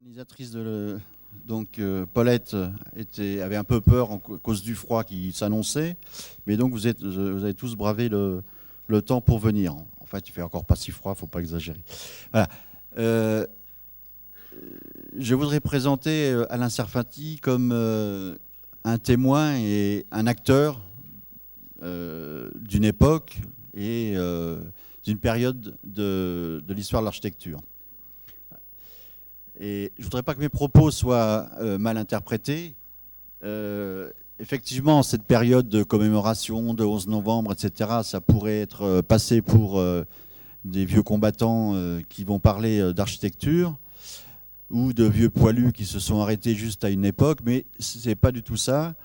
L'organisatrice Paulette avait un peu peur à cause du froid qui s'annonçait, mais donc vous avez tous bravé le temps pour venir. En fait, il fait encore pas si froid, faut pas exagérer. Voilà. Je voudrais présenter Alain Serfati comme un témoin et un acteur d'une époque et d'une période de l'histoire de l'architecture. Et je ne voudrais pas que mes propos soient mal interprétés. Effectivement, cette période de commémoration de 11 novembre, etc., ça pourrait être passé pour des vieux combattants qui vont parler d'architecture ou de vieux poilus qui se sont arrêtés juste à une époque, mais ce n'est pas du tout ça.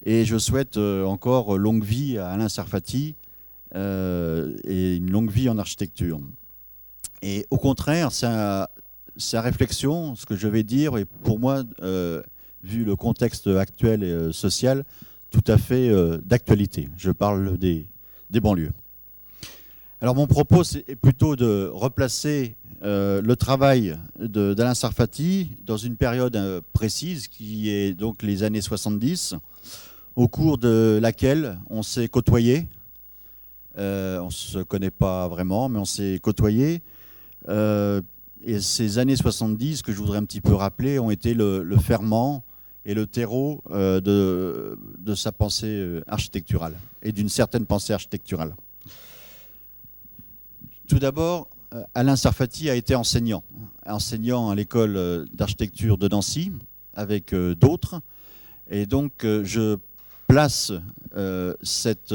Et je souhaite encore longue vie à Alain Serfati et une longue vie en architecture. Et au contraire, sa réflexion, ce que je vais dire, est pour moi, vu le contexte actuel et social, tout à fait d'actualité. Je parle des banlieues. Alors mon propos est plutôt de replacer le travail d'Alain Serfati dans une période précise qui est donc les années 70, au cours de laquelle on s'est côtoyé. On ne se connaît pas vraiment, mais on s'est côtoyé. Et ces années 70, que je voudrais un petit peu rappeler, ont été le ferment et le terreau de sa pensée architecturale et d'une certaine pensée architecturale. Tout d'abord, Alain Serfati a été enseignant à l'école d'architecture de Nancy avec d'autres. Et donc, je place cette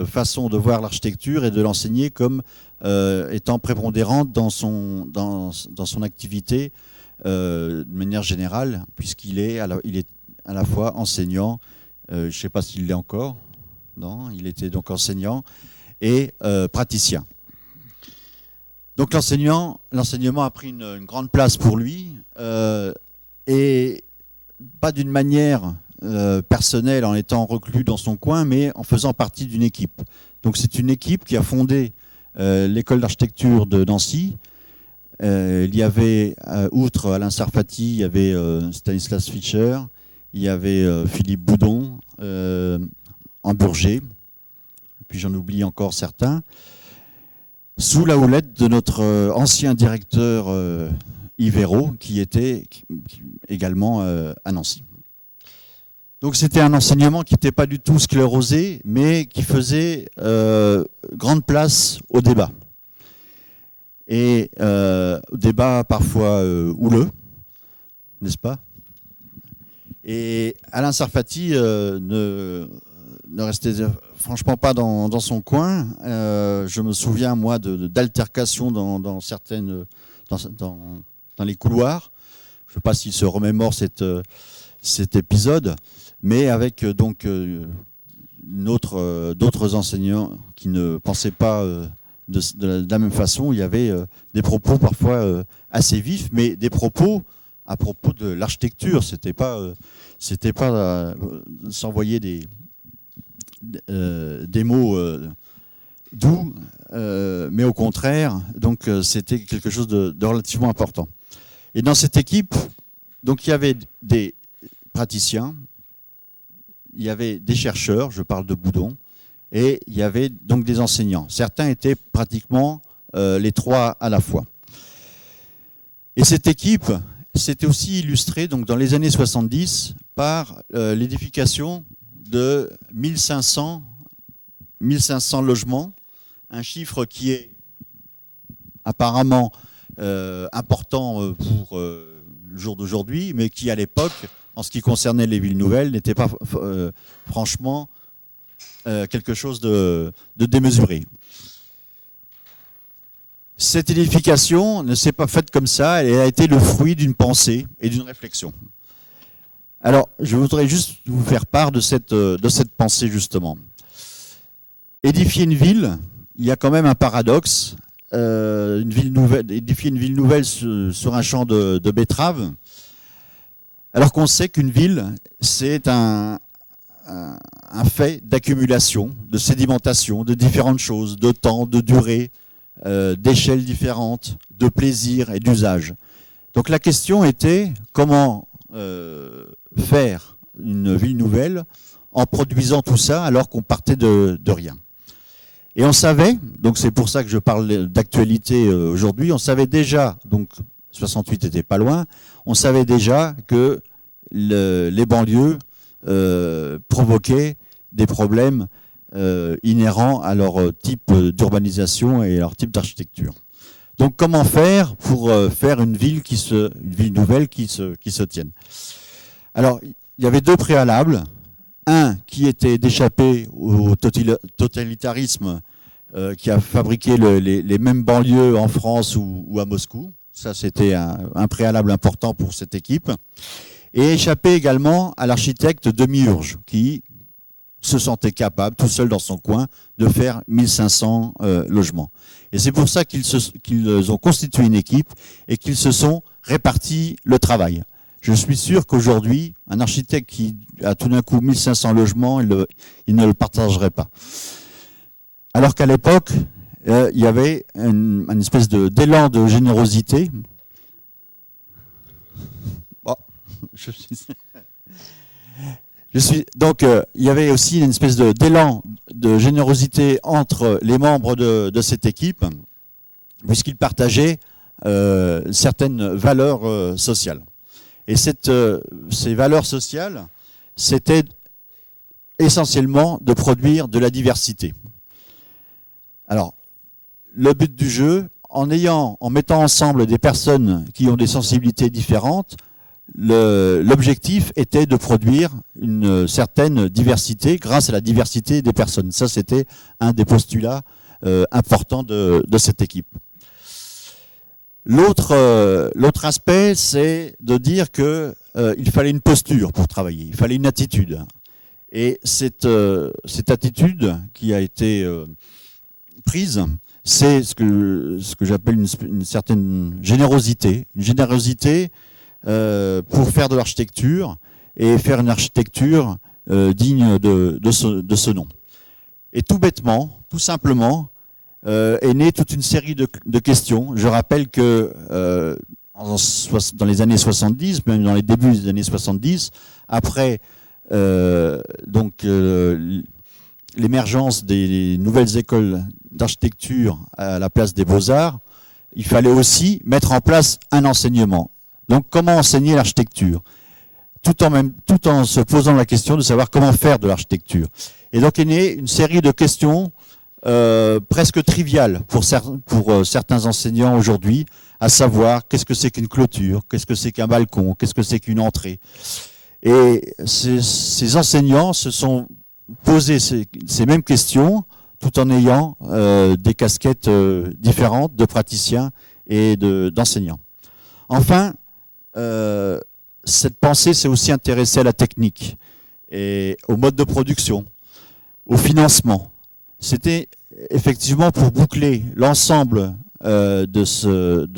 façon de voir l'architecture et de l'enseigner comme étant prépondérante dans son activité de manière générale, puisqu'il est à la fois enseignant, je ne sais pas s'il l'est encore, non, il était donc enseignant et praticien. Donc l'enseignement a pris une grande place pour lui, et pas d'une manière personnel en étant reclus dans son coin, mais en faisant partie d'une équipe. Donc c'est une équipe qui a fondé l'école d'architecture de Nancy. Il y avait, outre Alain Serfati, il y avait Stanislas Fischer, il y avait Philippe Boudon, Hamburger, puis j'en oublie encore certains, sous la houlette de notre ancien directeur Yves Hérault, qui était également à Nancy. Donc c'était un enseignement qui n'était pas du tout sclérosé, mais qui faisait grande place au débat. Et débat parfois houleux, n'est-ce pas? Et Alain Serfati ne restait franchement pas dans son coin. Je me souviens, moi, d'altercations dans les couloirs. Je ne sais pas s'il se remémore cet épisode, mais avec donc d'autres enseignants qui ne pensaient pas de la même façon. Il y avait des propos parfois assez vifs, mais des propos à propos de l'architecture. C'était pas s'envoyer des mots doux, mais au contraire, donc c'était quelque chose de relativement important. Et dans cette équipe, donc il y avait des praticiens, il y avait des chercheurs, je parle de Boudon, et il y avait donc des enseignants. Certains étaient pratiquement les trois à la fois. Et cette équipe s'était aussi illustrée donc, dans les années 70 par l'édification de 1500 logements, un chiffre qui est apparemment important pour le jour d'aujourd'hui, mais qui à l'époque, en ce qui concernait les villes nouvelles, n'était pas franchement quelque chose de démesuré. Cette édification ne s'est pas faite comme ça, elle a été le fruit d'une pensée et d'une réflexion. Alors, je voudrais juste vous faire part de cette pensée, justement. Édifier une ville, il y a quand même un paradoxe. Édifier une ville nouvelle sur un champ de betteraves, alors qu'on sait qu'une ville, c'est un un fait d'accumulation, de sédimentation, de différentes choses, de temps, de durée, d'échelles différentes, de plaisir et d'usage. Donc la question était comment faire une ville nouvelle en produisant tout ça alors qu'on partait de rien. Et on savait, donc c'est pour ça que je parle d'actualité aujourd'hui, on savait déjà, donc 68 n'était pas loin, on savait déjà que les banlieues provoquaient des problèmes inhérents à leur type d'urbanisation et à leur type d'architecture. Donc comment faire pour faire une ville nouvelle qui se tienne? Alors, il y avait deux préalables. Un qui était d'échapper au totalitarisme qui a fabriqué les mêmes banlieues en France ou à Moscou. Ça, c'était un préalable important pour cette équipe. Et échapper également à l'architecte Demiurge, qui se sentait capable, tout seul dans son coin, de faire 1500 logements. Et c'est pour ça qu'ils ont constitué une équipe et qu'ils se sont répartis le travail. Je suis sûr qu'aujourd'hui, un architecte qui a tout d'un coup 1500 logements, il ne le partagerait pas. Alors qu'à l'époque, il y avait une espèce d'élan de générosité. Bon, donc, il y avait aussi une espèce d'élan de générosité entre les membres de cette équipe, puisqu'ils partageaient certaines valeurs sociales. Et ces valeurs sociales, c'était essentiellement de produire de la diversité. Alors, le but du jeu, en mettant ensemble des personnes qui ont des sensibilités différentes, l'objectif était de produire une certaine diversité grâce à la diversité des personnes. Ça, c'était un des postulats importants de cette équipe. L'autre aspect, c'est de dire que il fallait une posture pour travailler, il fallait une attitude. Et cette attitude qui a été prise, c'est ce que j'appelle une certaine générosité. Une générosité pour faire de l'architecture et faire une architecture digne de ce nom. Et tout bêtement, tout simplement, est née toute une série de questions. Je rappelle que dans les années 70, même dans les débuts des années 70, après l'émergence des nouvelles écoles d'architecture à la place des beaux-arts, il fallait aussi mettre en place un enseignement. Donc comment enseigner l'architecture tout en se posant la question de savoir comment faire de l'architecture. Et donc est née une série de questions presque triviales pour certains enseignants aujourd'hui, à savoir qu'est-ce que c'est qu'une clôture, qu'est-ce que c'est qu'un balcon, qu'est-ce que c'est qu'une entrée. Et ces enseignants se sont posés ces mêmes questions tout en ayant des casquettes différentes de praticiens et d'enseignants. Enfin, cette pensée s'est aussi intéressée à la technique et au mode de production, au financement. C'était effectivement pour boucler l'ensemble de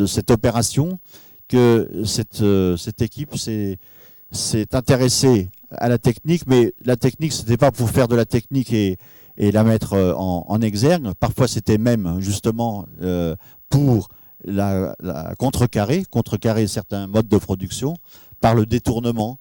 cette opération que cette équipe s'est intéressée à la technique, mais la technique, c'était pas pour faire de la technique et la mettre en exergue. Parfois, c'était même justement pour la contrecarrer certains modes de production par le détournement,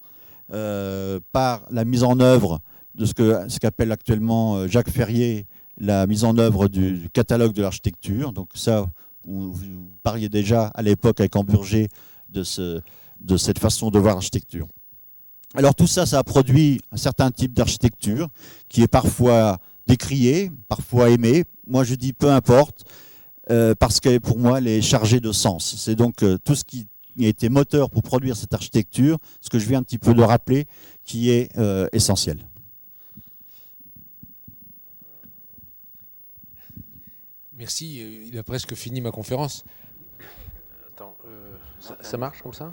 par la mise en œuvre de ce qu'appelle actuellement Jacques Ferrier la mise en œuvre du catalogue de l'architecture. Donc ça, vous parliez déjà à l'époque avec Hamburger de cette façon de voir l'architecture. Alors tout ça, ça a produit un certain type d'architecture qui est parfois décrié, parfois aimé. Moi, je dis peu importe, parce que pour moi, elle est chargée de sens. C'est donc tout ce qui a été moteur pour produire cette architecture, ce que je viens un petit peu de rappeler, qui est essentiel. Merci, il a presque fini ma conférence. Attends, ça marche comme ça?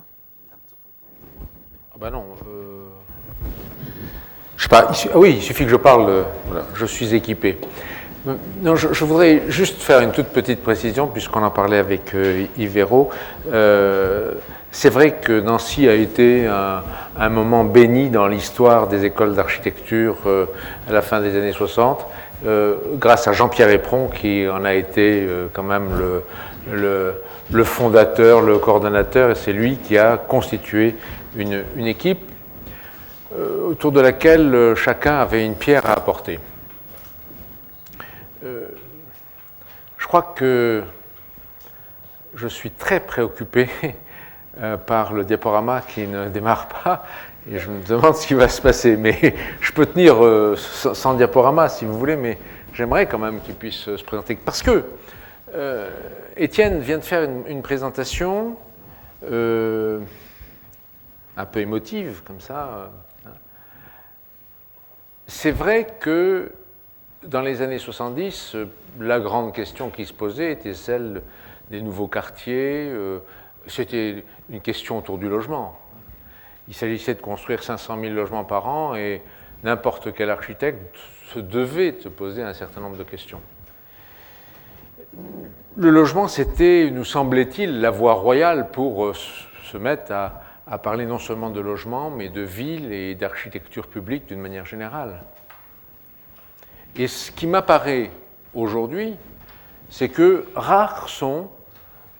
Ah bah non. Je sais pas. Oui, il suffit que je parle. Voilà, je suis équipé. Non, je voudrais juste faire une toute petite précision, puisqu'on en parlait avec Yves Hérault. C'est vrai que Nancy a été un moment béni dans l'histoire des écoles d'architecture à la fin des années 60, grâce à Jean-Pierre Éperon, qui en a été quand même le fondateur, le coordonnateur, et c'est lui qui a constitué une équipe autour de laquelle chacun avait une pierre à apporter. Je crois que je suis très préoccupé par le diaporama qui ne démarre pas, et je me demande ce qui va se passer. Mais je peux tenir sans diaporama si vous voulez, mais j'aimerais quand même qu'il puisse se présenter. Parce que Étienne vient de faire une présentation un peu émotive, comme ça. C'est vrai que dans les années 70, la grande question qui se posait était celle des nouveaux quartiers. C'était une question autour du logement. Il s'agissait de construire 500 000 logements par an et n'importe quel architecte se devait de se poser un certain nombre de questions. Le logement, c'était, nous semblait-il, la voie royale pour se mettre à parler non seulement de logement, mais de ville et d'architecture publique d'une manière générale. Et ce qui m'apparaît aujourd'hui, c'est que rares sont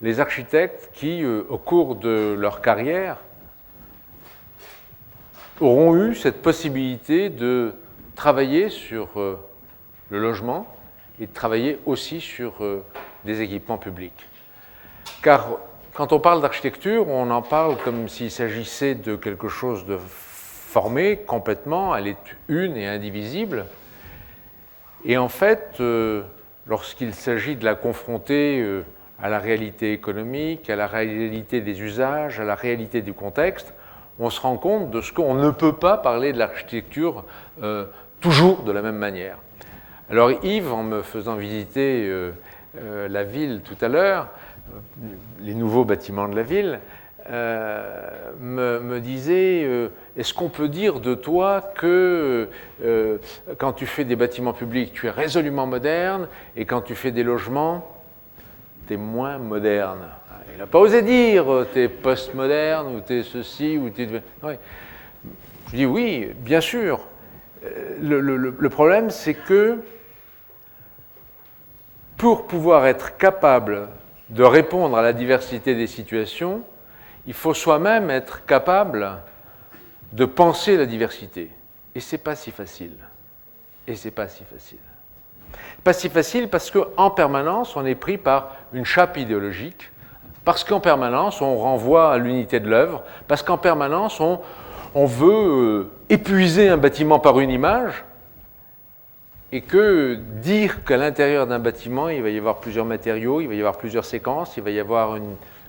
les architectes qui, au cours de leur carrière, auront eu cette possibilité de travailler sur le logement et de travailler aussi sur des équipements publics. Car quand on parle d'architecture, on en parle comme s'il s'agissait de quelque chose de formé complètement, elle est une et indivisible. Et en fait, lorsqu'il s'agit de la confronter à la réalité économique, à la réalité des usages, à la réalité du contexte, on se rend compte de ce qu'on ne peut pas parler de l'architecture toujours de la même manière. Alors Yves, en me faisant visiter la ville tout à l'heure, les nouveaux bâtiments de la ville, me disait est-ce qu'on peut dire de toi que quand tu fais des bâtiments publics, tu es résolument moderne, et quand tu fais des logements, tu es moins moderne. Il n'a pas osé dire tu es postmoderne, ou tu es ceci, ou tu es... Ouais. Je dis oui, bien sûr. Le problème, c'est que pour pouvoir être capable de répondre à la diversité des situations, il faut soi-même être capable de penser la diversité. Et c'est pas si facile. Et c'est pas si facile. Pas si facile parce qu'en permanence, on est pris par une chape idéologique, parce qu'en permanence, on renvoie à l'unité de l'œuvre, parce qu'en permanence, on veut épuiser un bâtiment par une image, et que dire qu'à l'intérieur d'un bâtiment, il va y avoir plusieurs matériaux, il va y avoir plusieurs séquences, il va y avoir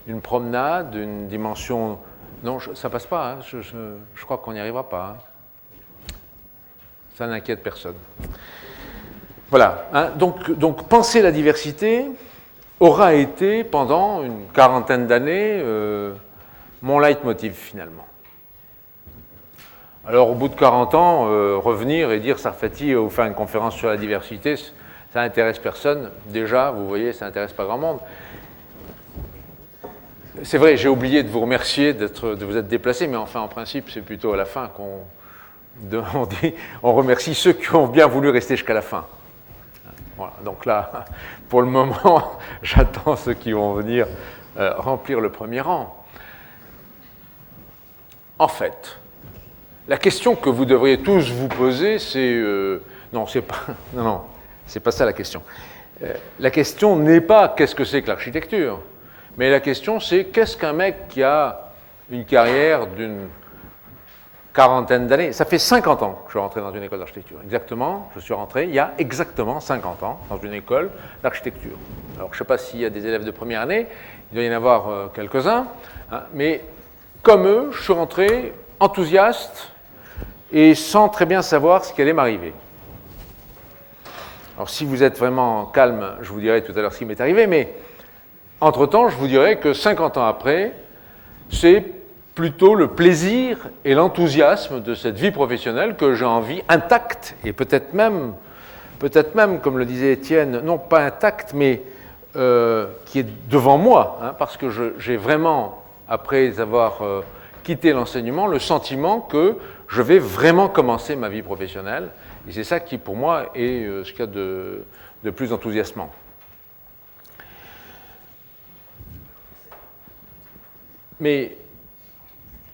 une promenade, une dimension... Non, ça passe pas, hein. Je crois qu'on n'y arrivera pas. Hein. Ça n'inquiète personne. Voilà. Hein. Donc, penser la diversité aura été, pendant une quarantaine d'années, mon leitmotiv, finalement. Alors, au bout de 40 ans, revenir et dire Sarfati ou faire une conférence sur la diversité, ça n'intéresse personne. Déjà, vous voyez, ça n'intéresse pas grand monde. C'est vrai, j'ai oublié de vous remercier de vous être déplacé, mais enfin, en principe, c'est plutôt à la fin on remercie ceux qui ont bien voulu rester jusqu'à la fin. Voilà, donc là, pour le moment, j'attends ceux qui vont venir remplir le premier rang. En fait, la question que vous devriez tous vous poser, c'est... non, c'est pas ça la question. La question n'est pas qu'est-ce que c'est que l'architecture, mais la question c'est qu'est-ce qu'un mec qui a une carrière d'une quarantaine d'années, ça fait 50 ans que je suis rentré dans une école d'architecture. Exactement, je suis rentré il y a exactement 50 ans dans une école d'architecture. Alors je ne sais pas s'il y a des élèves de première année, il doit y en avoir quelques-uns, hein, mais comme eux, je suis rentré enthousiaste et sans très bien savoir ce qui allait m'arriver. Alors si vous êtes vraiment calme, je vous dirai tout à l'heure ce qui m'est arrivé, mais entre-temps, je vous dirai que 50 ans après, c'est plutôt le plaisir et l'enthousiasme de cette vie professionnelle que j'ai envie intacte et peut-être même peut-être même, comme le disait Étienne, non pas intact, mais qui est devant moi, hein, parce que j'ai vraiment, après avoir quitté l'enseignement, le sentiment que je vais vraiment commencer ma vie professionnelle, et c'est ça qui, pour moi, est ce qu'il y a de plus enthousiasmant. Mais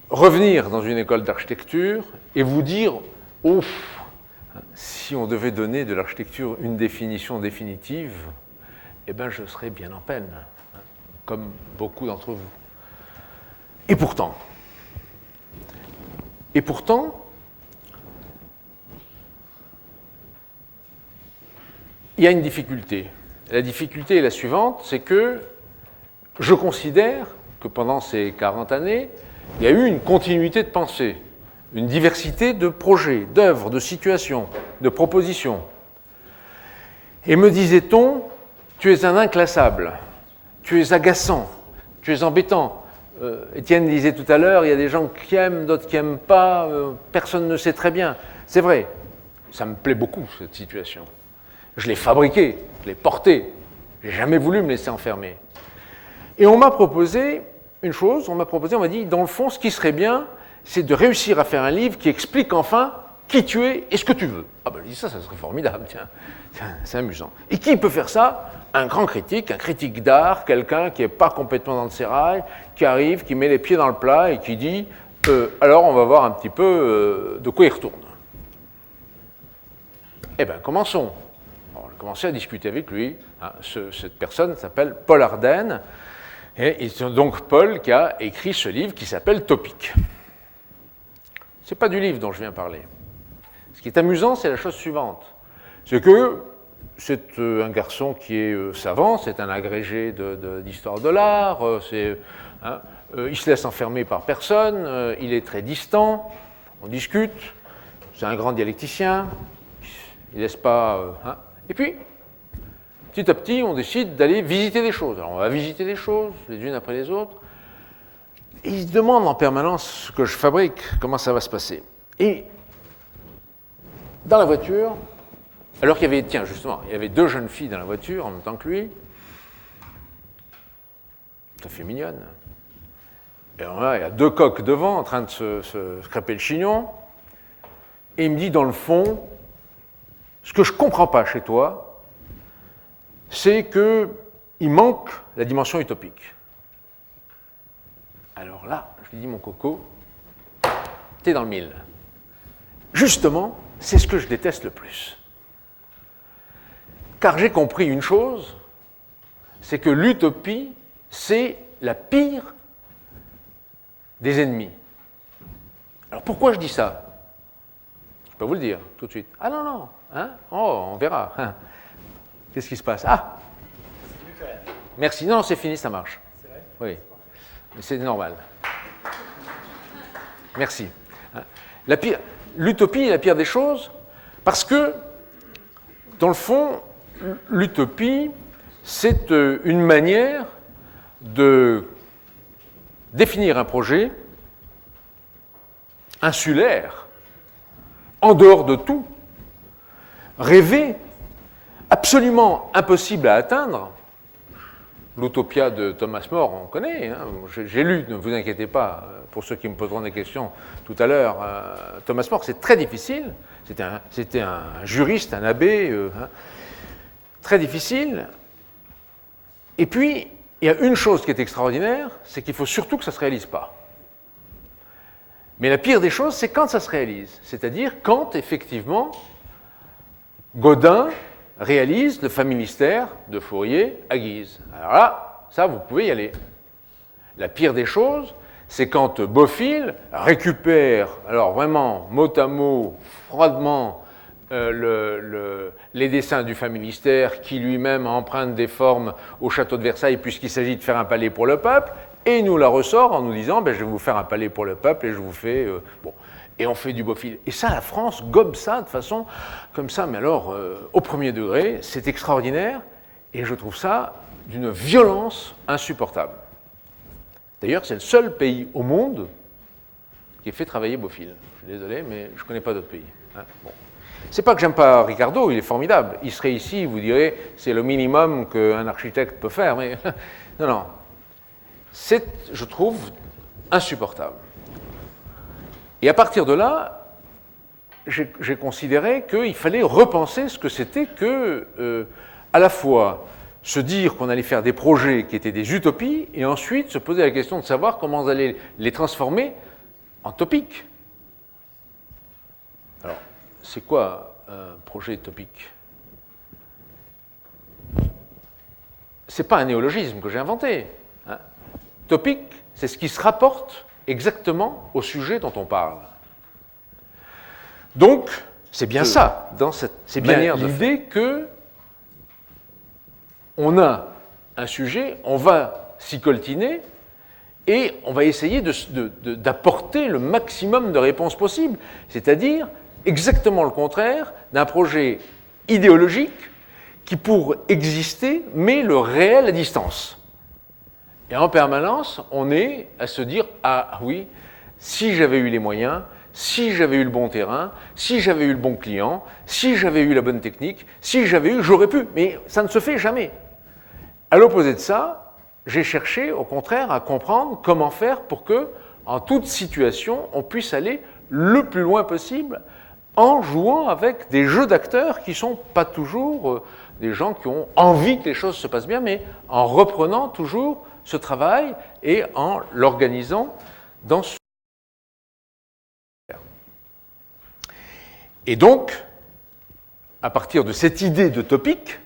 revenir dans une école d'architecture et vous dire, ouf, si on devait donner de l'architecture une définition définitive, eh bien, je serais bien en peine, comme beaucoup d'entre vous. Et pourtant, il y a une difficulté. La difficulté est la suivante, c'est que je considère que pendant ces 40 années, il y a eu une continuité de pensée, une diversité de projets, d'œuvres, de situations, de propositions. Et me disait-on, tu es un inclassable, tu es agaçant, tu es embêtant. Étienne disait tout à l'heure, il y a des gens qui aiment, d'autres qui n'aiment pas, personne ne sait très bien. C'est vrai, ça me plaît beaucoup cette situation. Je l'ai fabriquée, je l'ai portée, je n'ai jamais voulu me laisser enfermer. Et on m'a proposé une chose, on m'a dit, dans le fond, ce qui serait bien, c'est de réussir à faire un livre qui explique enfin qui tu es et ce que tu veux. Ah ben, je dis ça serait formidable, tiens, c'est amusant. Et qui peut faire ça? Un grand critique, un critique d'art, quelqu'un qui n'est pas complètement dans le sérail, qui arrive, qui met les pieds dans le plat et qui dit alors on va voir un petit peu de quoi il retourne. Eh bien, commençons. Alors, on a commencé à discuter avec lui. Hein, cette personne s'appelle Paul Ardenne. Et c'est donc Paul qui a écrit ce livre qui s'appelle Topic. Ce n'est pas du livre dont je viens parler. Ce qui est amusant, c'est la chose suivante. C'est que c'est un garçon qui est savant, c'est un agrégé d'histoire de l'art, il se laisse enfermer par personne, il est très distant, on discute, c'est un grand dialecticien, il ne laisse pas... Et puis, petit à petit, on décide d'aller visiter des choses. Alors on va visiter des choses, les unes après les autres, et il se demande en permanence ce que je fabrique, comment ça va se passer. Et dans la voiture, alors qu'il y avait, tiens, justement, il y avait deux jeunes filles dans la voiture en même temps que lui, tout à fait mignonnes. Et alors là, il y a deux coqs devant en train de se scraper le chignon, et il me dit, dans le fond, ce que je ne comprends pas chez toi, c'est qu'il manque la dimension utopique. Alors là, je lui dis, mon coco, t'es dans le mille. Justement, c'est ce que je déteste le plus. Car j'ai compris une chose, c'est que l'utopie, c'est la pire des ennemis. Alors pourquoi je dis ça? Je peux vous le dire tout de suite. Ah non, non, hein? Oh, on verra. Hein. Qu'est-ce qui se passe? Ah, merci. Non, c'est fini, ça marche. C'est vrai? Oui, mais c'est normal. Merci. L'utopie est la pire des choses parce que, dans le fond, l'utopie, c'est une manière de définir un projet insulaire, en dehors de tout, rêvé, absolument impossible à atteindre. L'Utopia de Thomas More, on connaît, hein, j'ai lu, ne vous inquiétez pas, pour ceux qui me poseront des questions tout à l'heure, Thomas More, c'est très difficile, c'était un juriste, un abbé, très difficile. Et puis, il y a une chose qui est extraordinaire, c'est qu'il faut surtout que ça ne se réalise pas. Mais la pire des choses, c'est quand ça se réalise, c'est-à-dire quand, effectivement, Godin réalise le familistère de Fourier à Guise. Alors là, ça, vous pouvez y aller. La pire des choses, c'est quand Bofill récupère, alors vraiment, mot à mot, froidement, les dessins du familistère qui lui-même emprunte des formes au château de Versailles puisqu'il s'agit de faire un palais pour le peuple, et il nous la ressort en nous disant ben, « je vais vous faire un palais pour le peuple et je vous fais... bon. » Et on fait du Bofill. Et ça, la France gobe ça de façon comme ça, mais alors, au premier degré, c'est extraordinaire, et je trouve ça d'une violence insupportable. D'ailleurs, c'est le seul pays au monde qui ait fait travailler Bofill. Je suis désolé, mais je ne connais pas d'autres pays. Hein. Bon. C'est pas que j'aime pas Ricardo, il est formidable. Il serait ici, vous direz, c'est le minimum qu'un architecte peut faire, mais non, non. C'est, je trouve, insupportable. Et à partir de là, j'ai considéré qu'il fallait repenser ce que c'était que, à la fois, se dire qu'on allait faire des projets qui étaient des utopies, et ensuite se poser la question de savoir comment on allait les transformer en topiques. Alors, c'est quoi un projet utopique? C'est pas un néologisme que j'ai inventé. Hein. Topique, c'est ce qui se rapporte exactement au sujet dont on parle. Donc, c'est bien ça, dans cette manière de l'idée que on a un sujet, on va s'y coltiner et on va essayer d'apporter le maximum de réponses possibles, c'est-à-dire exactement le contraire d'un projet idéologique qui, pour exister, met le réel à distance. Et en permanence, on est à se dire « Ah oui, si j'avais eu les moyens, si j'avais eu le bon terrain, si j'avais eu le bon client, si j'avais eu la bonne technique, si j'avais eu, j'aurais pu. » Mais ça ne se fait jamais. À l'opposé de ça, j'ai cherché, au contraire, à comprendre comment faire pour que, en toute situation, on puisse aller le plus loin possible en jouant avec des jeux d'acteurs qui ne sont pas toujours des gens qui ont envie que les choses se passent bien, mais en reprenant toujours ce travail et en l'organisant dans ce... Et donc, à partir de cette idée de topique,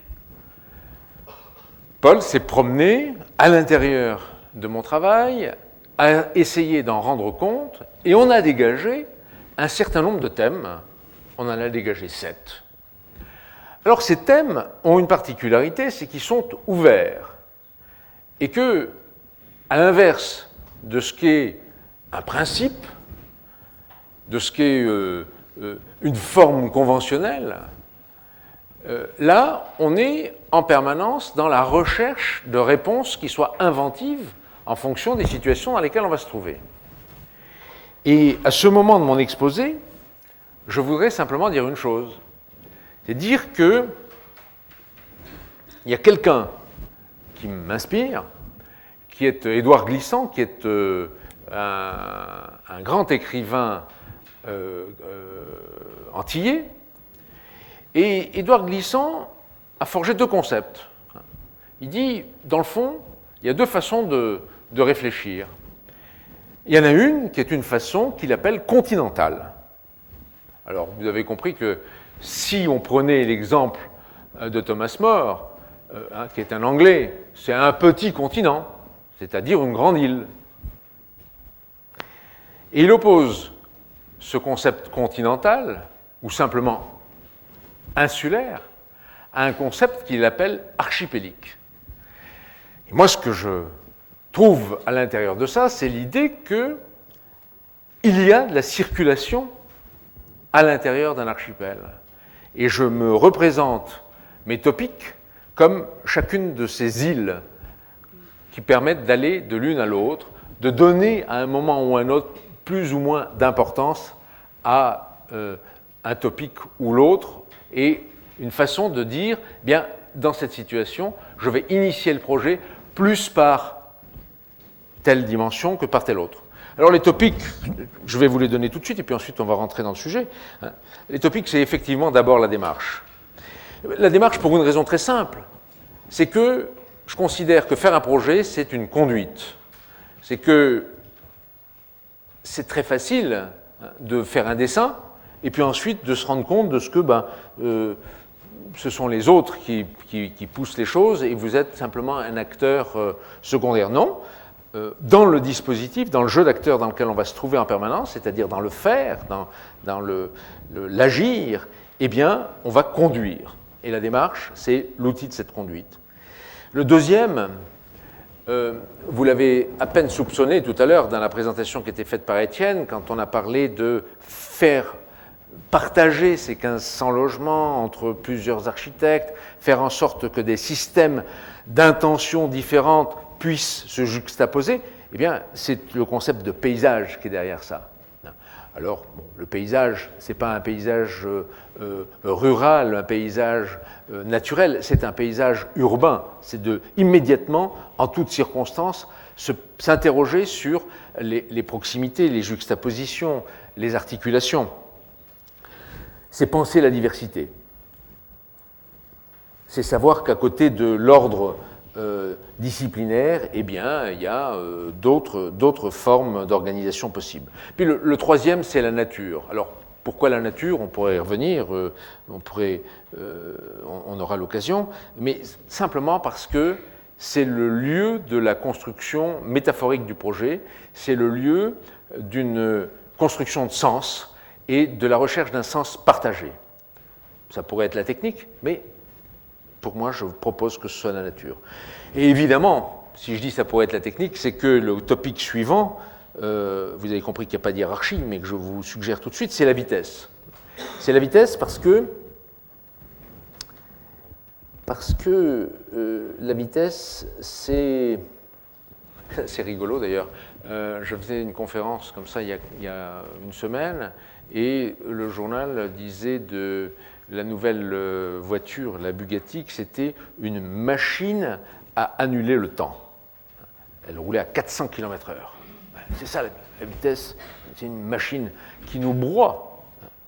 Paul s'est promené à l'intérieur de mon travail, a essayé d'en rendre compte, et on a dégagé un certain nombre de thèmes. On en a dégagé 7. Alors ces thèmes ont une particularité, c'est qu'ils sont ouverts. Et que, à l'inverse de ce qu'est un principe, de ce qu'est une forme conventionnelle, là, on est en permanence dans la recherche de réponses qui soient inventives en fonction des situations dans lesquelles on va se trouver. Et à ce moment de mon exposé, je voudrais simplement dire une chose. C'est dire que il y a quelqu'un qui m'inspire, qui est Édouard Glissant, qui est un grand écrivain antillais. Et Édouard Glissant a forgé 2 concepts. Il dit, dans le fond, il y a 2 façons de réfléchir. Il y en a une qui est une façon qu'il appelle continentale. Alors, vous avez compris que si on prenait l'exemple de Thomas More, qui est un Anglais, c'est un petit continent, c'est-à-dire une grande île. Et il oppose ce concept continental, ou simplement insulaire, à un concept qu'il appelle archipélique. Et moi, ce que je trouve à l'intérieur de ça, c'est l'idée qu'il y a de la circulation à l'intérieur d'un archipel. Et je me représente mes topiques comme chacune de ces îles qui permettent d'aller de l'une à l'autre, de donner à un moment ou à un autre plus ou moins d'importance à un topic ou l'autre, et une façon de dire, bien, dans cette situation, je vais initier le projet plus par telle dimension que par telle autre. Alors les topics, je vais vous les donner tout de suite, et puis ensuite on va rentrer dans le sujet. Les topics, c'est effectivement d'abord la démarche. La démarche pour une raison très simple, c'est que je considère que faire un projet, c'est une conduite. C'est que c'est très facile de faire un dessin, et puis ensuite de se rendre compte de ce que ce sont les autres qui poussent les choses, et vous êtes simplement un acteur secondaire. Non. Dans le dispositif, dans le jeu d'acteurs dans lequel on va se trouver en permanence, c'est-à-dire dans le faire, dans l'agir, eh bien, on va conduire. Et la démarche, c'est l'outil de cette conduite. Le deuxième, vous l'avez à peine soupçonné tout à l'heure dans la présentation qui était faite par Étienne, quand on a parlé de faire partager ces 1500 logements entre plusieurs architectes, faire en sorte que des systèmes d'intentions différentes puissent se juxtaposer, eh bien, c'est le concept de paysage qui est derrière ça. Alors, bon, le paysage, ce n'est pas un paysage rural, un paysage naturel, c'est un paysage urbain. C'est de, immédiatement, en toutes circonstances, s'interroger sur les proximités, les juxtapositions, les articulations. C'est penser la diversité. C'est savoir qu'à côté de l'ordre disciplinaire, eh bien, il y a d'autres formes d'organisation possibles. Puis le troisième, c'est la nature. Alors, pourquoi la nature? On pourrait y revenir, on aura l'occasion, mais simplement parce que c'est le lieu de la construction métaphorique du projet, c'est le lieu d'une construction de sens et de la recherche d'un sens partagé. Ça pourrait être la technique, mais pour moi, je vous propose que ce soit la nature. Et évidemment, si je dis ça pourrait être la technique, c'est que le topic suivant, vous avez compris qu'il n'y a pas de hiérarchie, mais que je vous suggère tout de suite, c'est la vitesse. C'est la vitesse parce que la vitesse, c'est rigolo d'ailleurs. Je faisais une conférence comme ça il y a une semaine, et le journal disait de la nouvelle voiture, la Bugatti, que c'était une machine à annuler le temps. Elle roulait à 400 km/h. C'est ça la vitesse, c'est une machine qui nous broie,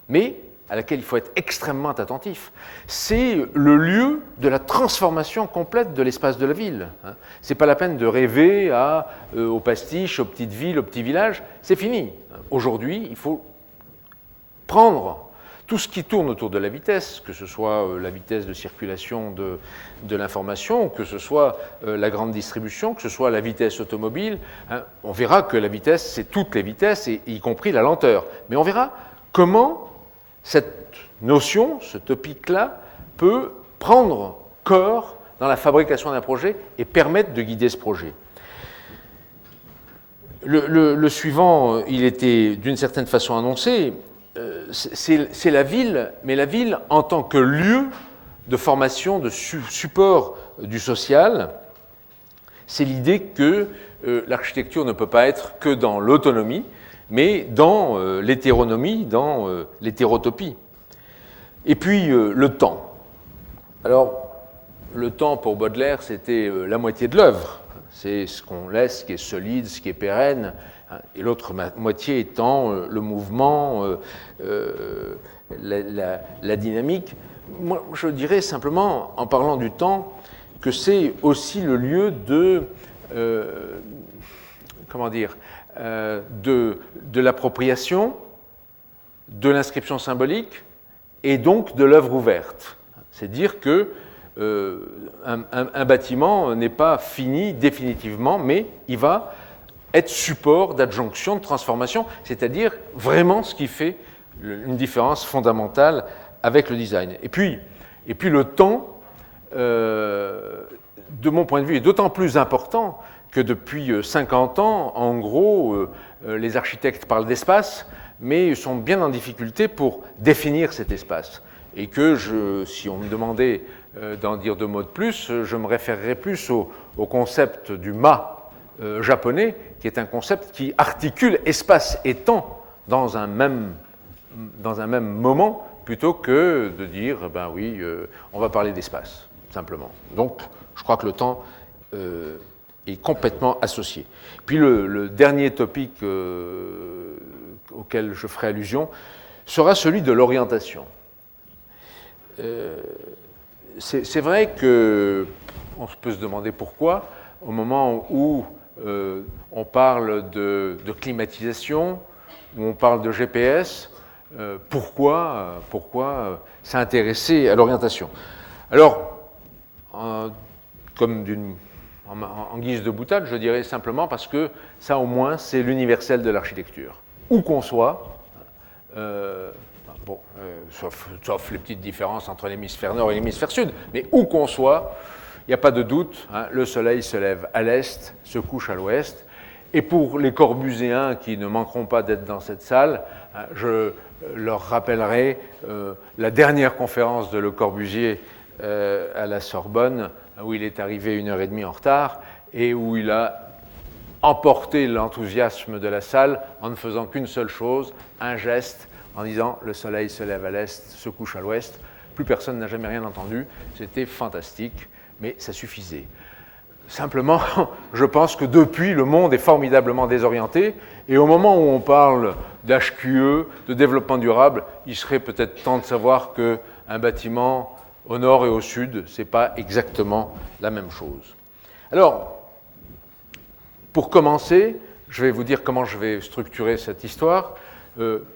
mais à laquelle il faut être extrêmement attentif. C'est le lieu de la transformation complète de l'espace de la ville. Ce n'est pas la peine de rêver aux pastiches, aux petites villes, aux petits villages. C'est fini. Aujourd'hui, il faut prendre tout ce qui tourne autour de la vitesse, que ce soit la vitesse de circulation de l'information, que ce soit la grande distribution, que ce soit la vitesse automobile. On verra que la vitesse, c'est toutes les vitesses, y compris la lenteur. Mais on verra comment cette notion, ce topic-là, peut prendre corps dans la fabrication d'un projet et permettre de guider ce projet. Le suivant, il était d'une certaine façon annoncé. C'est la ville, mais la ville en tant que lieu de formation, de support du social. C'est l'idée que l'architecture ne peut pas être que dans l'autonomie, mais dans l'hétéronomie, dans l'hétérotopie. Et puis le temps. Alors, le temps pour Baudelaire, c'était la moitié de l'œuvre. C'est ce qu'on laisse, ce qui est solide, ce qui est pérenne, et l'autre moitié étant le mouvement, la dynamique. Moi, je dirais simplement, en parlant du temps, que c'est aussi le lieu de, de l'appropriation, de l'inscription symbolique, et donc de l'œuvre ouverte. C'est dire que un bâtiment n'est pas fini définitivement, mais il va être support d'adjonction, de transformation, c'est-à-dire vraiment ce qui fait une différence fondamentale avec le design. Et puis le temps, de mon point de vue, est d'autant plus important que depuis 50 ans, en gros, les architectes parlent d'espace, mais sont bien en difficulté pour définir cet espace. Et que si on me demandait d'en dire deux mots de plus, je me référerais plus au concept du ma japonais, qui est un concept qui articule espace et temps dans un même moment, plutôt que de dire, ben oui, on va parler d'espace, simplement. Donc, je crois que le temps est complètement associé. Puis le dernier topic auquel je ferai allusion sera celui de l'orientation. C'est vrai qu'on peut se demander pourquoi, au moment où on parle de climatisation, où on parle de GPS, pourquoi s'intéresser à l'orientation? Alors, comme en guise de boutade, je dirais simplement parce que ça, au moins, c'est l'universel de l'architecture. Où qu'on soit, sauf les petites différences entre l'hémisphère nord et l'hémisphère sud, mais où qu'on soit, il n'y a pas de doute, le soleil se lève à l'est, se couche à l'ouest. Et pour les Corbusiéens qui ne manqueront pas d'être dans cette salle, je leur rappellerai la dernière conférence de Le Corbusier à la Sorbonne, où il est arrivé 1h30 en retard et où il a emporter l'enthousiasme de la salle en ne faisant qu'une seule chose, un geste, en disant « le soleil se lève à l'est, se couche à l'ouest ». Plus personne n'a jamais rien entendu, c'était fantastique, mais ça suffisait. Simplement, je pense que depuis, le monde est formidablement désorienté, et au moment où on parle d'HQE, de développement durable, il serait peut-être temps de savoir qu'un bâtiment au nord et au sud, ce n'est pas exactement la même chose. Alors, pour commencer, je vais vous dire comment je vais structurer cette histoire.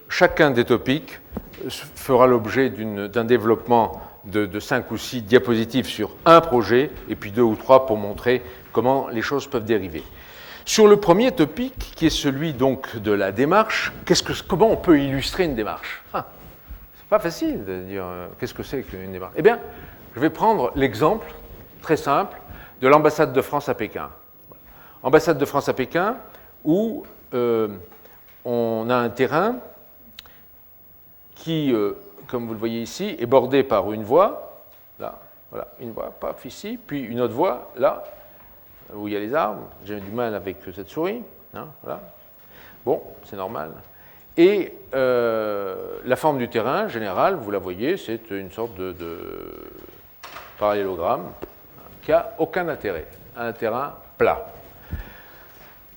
Chacun des topics fera l'objet d'un développement de 5 ou 6 diapositives sur un projet, et puis 2 ou 3 pour montrer comment les choses peuvent dériver. Sur le premier topic, qui est celui donc de la démarche, comment on peut illustrer une démarche? C'est pas facile de dire qu'est-ce que c'est qu'une démarche. Eh bien, je vais prendre l'exemple très simple de l'ambassade de France à Pékin. Ambassade de France à Pékin, où on a un terrain qui, comme vous le voyez ici, est bordé par une voie, là, voilà, une voie, paf, ici, puis une autre voie, là, où il y a les arbres. J'ai du mal avec cette souris, hein, voilà. Bon, c'est normal. Et la forme du terrain, général, vous la voyez, c'est une sorte de parallélogramme qui n'a aucun intérêt, un terrain plat.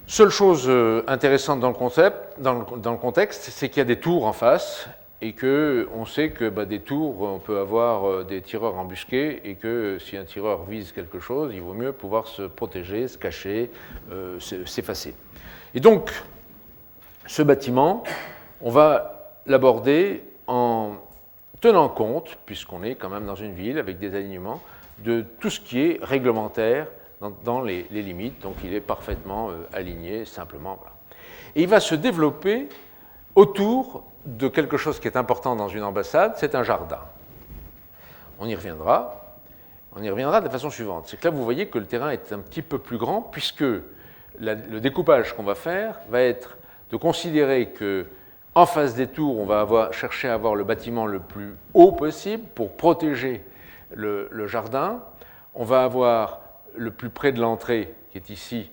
Seule chose intéressante dans le contexte, c'est qu'il y a des tours en face et qu'on sait que des tours, on peut avoir des tireurs embusqués et que si un tireur vise quelque chose, il vaut mieux pouvoir se protéger, se cacher, s'effacer. Et donc, ce bâtiment, on va l'aborder en tenant compte, puisqu'on est quand même dans une ville avec des alignements, de tout ce qui est réglementaire dans les limites, donc il est parfaitement aligné, simplement. Voilà. Et il va se développer autour de quelque chose qui est important dans une ambassade, c'est un jardin. On y reviendra de la façon suivante. C'est que là, vous voyez que le terrain est un petit peu plus grand, puisque le découpage qu'on va faire va être de considérer que en face des tours, on va chercher à avoir le bâtiment le plus haut possible pour protéger le jardin. On va avoir le plus près de l'entrée, qui est ici,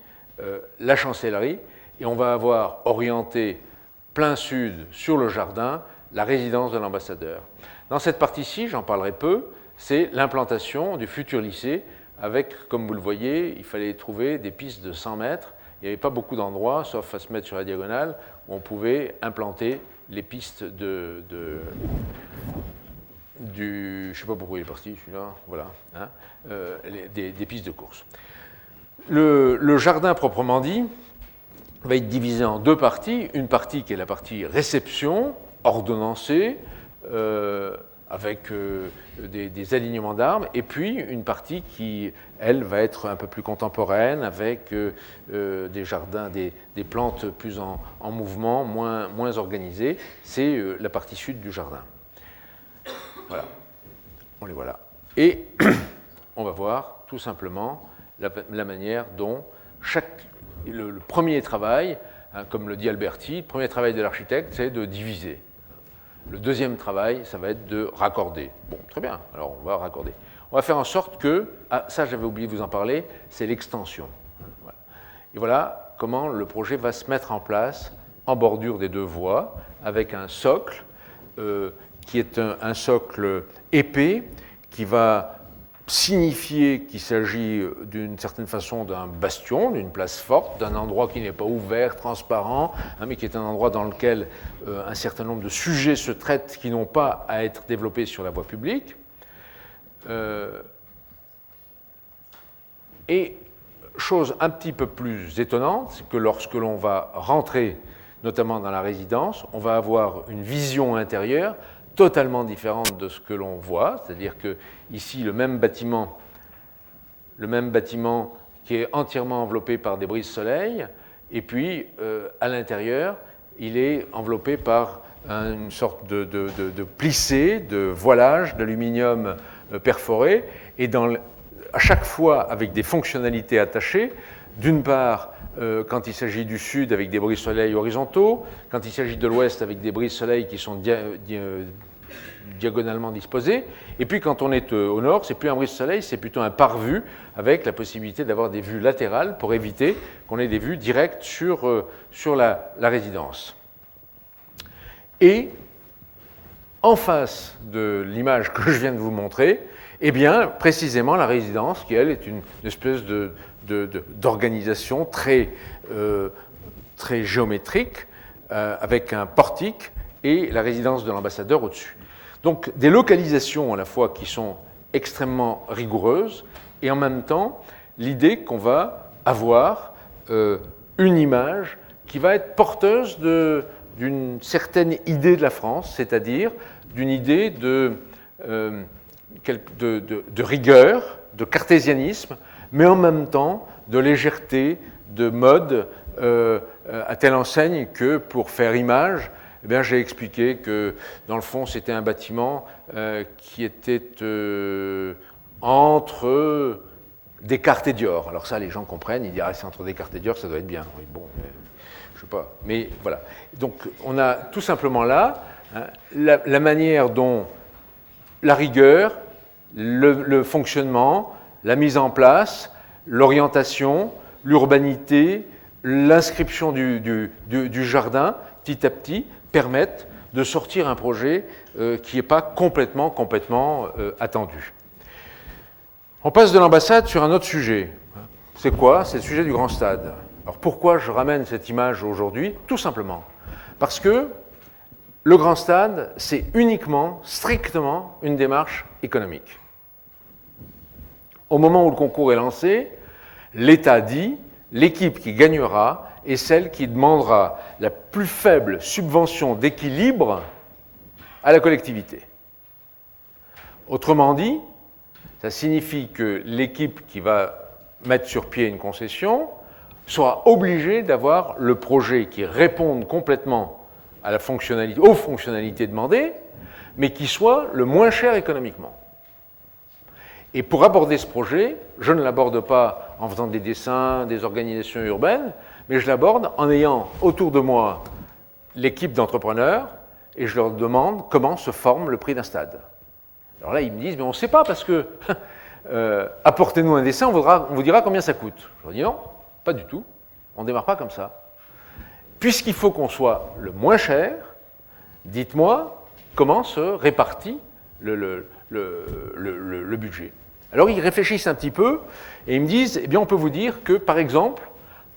la chancellerie, et on va avoir orienté plein sud sur le jardin la résidence de l'ambassadeur. Dans cette partie-ci, j'en parlerai peu, c'est l'implantation du futur lycée avec, comme vous le voyez, il fallait trouver des pistes de 100 mètres. Il n'y avait pas beaucoup d'endroits, sauf à se mettre sur la diagonale, où on pouvait implanter les pistes du... Je ne sais pas pourquoi il est parti, celui-là, voilà, hein, des pistes de course. Le jardin proprement dit va être divisé en 2 parties. Une partie qui est la partie réception, ordonnancée, avec des alignements d'arbres, et puis une partie qui, elle, va être un peu plus contemporaine, avec des jardins, des plantes plus en mouvement, moins organisées. C'est la partie sud du jardin. Voilà, on les voit là. Et on va voir tout simplement la manière dont le premier travail, hein, comme le dit Alberti, le premier travail de l'architecte, c'est de diviser. Le deuxième travail, ça va être de raccorder. Bon, très bien, alors on va raccorder. On va faire en sorte que, ça j'avais oublié de vous en parler, c'est l'extension. Voilà. Et voilà comment le projet va se mettre en place en bordure des 2 voies, avec un socle qui est un socle épais, qui va signifier qu'il s'agit d'une certaine façon d'un bastion, d'une place forte, d'un endroit qui n'est pas ouvert, transparent, hein, mais qui est un endroit dans lequel un certain nombre de sujets se traitent qui n'ont pas à être développés sur la voie publique. Et chose un petit peu plus étonnante, c'est que lorsque l'on va rentrer, notamment dans la résidence, on va avoir une vision intérieure totalement différente de ce que l'on voit, c'est-à-dire que ici le même bâtiment qui est entièrement enveloppé par des brises-soleil, et puis à l'intérieur, il est enveloppé par une sorte de plissé, de voilage d'aluminium perforé, et à chaque fois avec des fonctionnalités attachées, d'une part, quand il s'agit du sud avec des brises-soleil horizontaux, quand il s'agit de l'ouest avec des brises-soleil qui sont diagonalement disposé. Et puis quand on est au nord, c'est plus un brise-soleil, c'est plutôt un pare-vue avec la possibilité d'avoir des vues latérales pour éviter qu'on ait des vues directes sur la résidence. Et en face de l'image que je viens de vous montrer, eh bien, précisément la résidence, qui elle est une espèce d'organisation très géométrique, avec un portique et la résidence de l'ambassadeur au-dessus. Donc des localisations à la fois qui sont extrêmement rigoureuses et en même temps l'idée qu'on va avoir une image qui va être porteuse d'une certaine idée de la France, c'est-à-dire d'une idée de rigueur, de cartésianisme, mais en même temps de légèreté, de mode, à telle enseigne que pour faire image, eh bien, j'ai expliqué que, dans le fond, c'était un bâtiment qui était entre Descartes et Dior. Alors ça, les gens comprennent, ils disent « Ah, c'est entre Descartes et Dior, ça doit être bien. » Oui, bon, je sais pas. Mais voilà. Donc, on a tout simplement là la manière dont la rigueur, le fonctionnement, la mise en place, l'orientation, l'urbanité, l'inscription du jardin, petit à petit, permettent de sortir un projet qui n'est pas complètement attendu. On passe de l'ambassade sur un autre sujet. C'est quoi? C'est le sujet du grand stade. Alors pourquoi je ramène cette image aujourd'hui? Tout simplement parce que le grand stade, c'est uniquement, strictement, une démarche économique. Au moment où le concours est lancé, l'État dit l'équipe qui gagnera est celle qui demandera la plus faible subvention d'équilibre à la collectivité. Autrement dit, ça signifie que l'équipe qui va mettre sur pied une concession sera obligée d'avoir le projet qui réponde complètement à la fonctionnalité, aux fonctionnalités demandées, mais qui soit le moins cher économiquement. Et pour aborder ce projet, je ne l'aborde pas en faisant des dessins, des organisations urbaines, mais je l'aborde en ayant autour de moi l'équipe d'entrepreneurs et je leur demande comment se forme le prix d'un stade. Alors là, ils me disent, mais on ne sait pas parce que apportez-nous un dessin, on vous dira combien ça coûte. Je leur dis non, pas du tout, on ne démarre pas comme ça. Puisqu'il faut qu'on soit le moins cher, dites-moi comment se répartit le budget. Alors ils réfléchissent un petit peu et ils me disent, eh bien on peut vous dire que par exemple,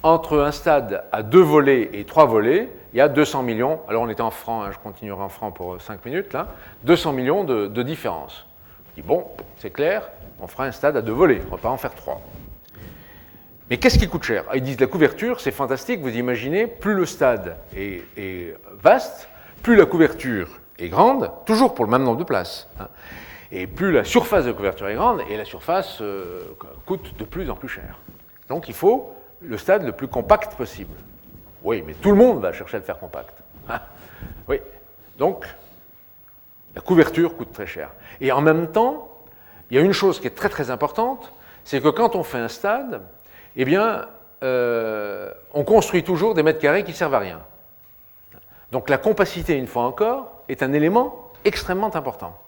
entre un stade à 2 volets et 3 volets, il y a 200 millions, alors on était en francs, hein, je continuerai en francs pour 5 minutes, là, 200 millions de différence. Je dis, bon, c'est clair, on fera un stade à 2 volets, on ne va pas en faire 3. Mais qu'est-ce qui coûte cher? Ils disent, la couverture, c'est fantastique, vous imaginez, plus le stade est vaste, plus la couverture est grande, toujours pour le même nombre de places, hein, et plus la surface de couverture est grande, et la surface coûte de plus en plus cher. Donc il faut le stade le plus compact possible. Oui, mais tout le monde va chercher à le faire compact. Ah, oui, donc la couverture coûte très cher. Et en même temps, il y a une chose qui est très très importante, c'est que quand on fait un stade, eh bien, on construit toujours des mètres carrés qui ne servent à rien. Donc la compacité, une fois encore, est un élément extrêmement important.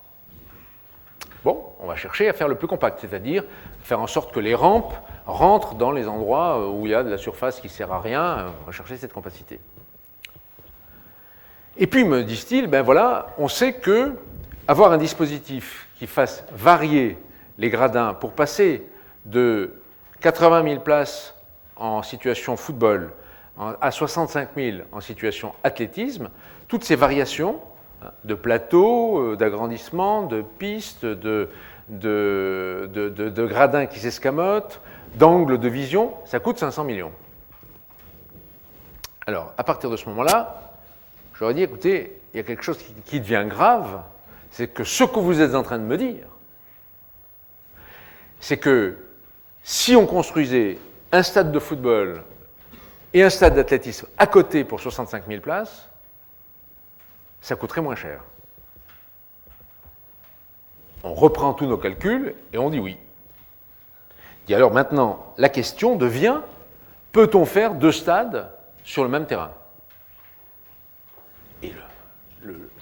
Bon, on va chercher à faire le plus compact, c'est-à-dire faire en sorte que les rampes rentrent dans les endroits où il y a de la surface qui ne sert à rien, on va chercher cette compacité. Et puis, me disent-ils, ben voilà, on sait que avoir un dispositif qui fasse varier les gradins pour passer de 80 000 places en situation football à 65 000 en situation athlétisme, toutes ces variations de plateaux, d'agrandissement, de pistes, de gradins qui s'escamotent, d'angles de vision, ça coûte 500 millions. Alors, à partir de ce moment-là, j'aurais dit, écoutez, il y a quelque chose qui devient grave, c'est que ce que vous êtes en train de me dire, c'est que si on construisait un stade de football et un stade d'athlétisme à côté pour 65 000 places, ça coûterait moins cher. On reprend tous nos calculs et on dit oui. Et alors maintenant, la question devient, peut-on faire 2 stades sur le même terrain? Et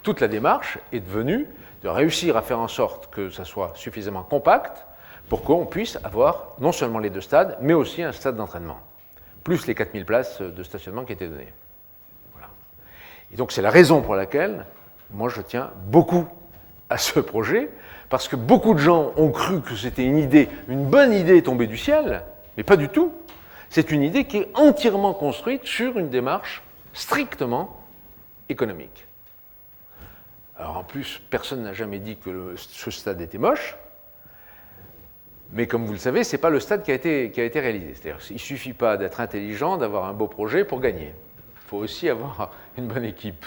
toute la démarche est devenue de réussir à faire en sorte que ça soit suffisamment compact pour qu'on puisse avoir non seulement les 2 stades, mais aussi un stade d'entraînement, plus les 4000 places de stationnement qui étaient données. Voilà. Et donc c'est la raison pour laquelle moi je tiens beaucoup à ce projet, parce que beaucoup de gens ont cru que c'était une bonne idée tombée du ciel, mais pas du tout. C'est une idée qui est entièrement construite sur une démarche strictement économique. Alors en plus, personne n'a jamais dit que ce stade était moche, mais comme vous le savez, ce n'est pas le stade qui a été réalisé. C'est-à-dire qu'il ne suffit pas d'être intelligent, d'avoir un beau projet pour gagner. Il faut aussi avoir une bonne équipe.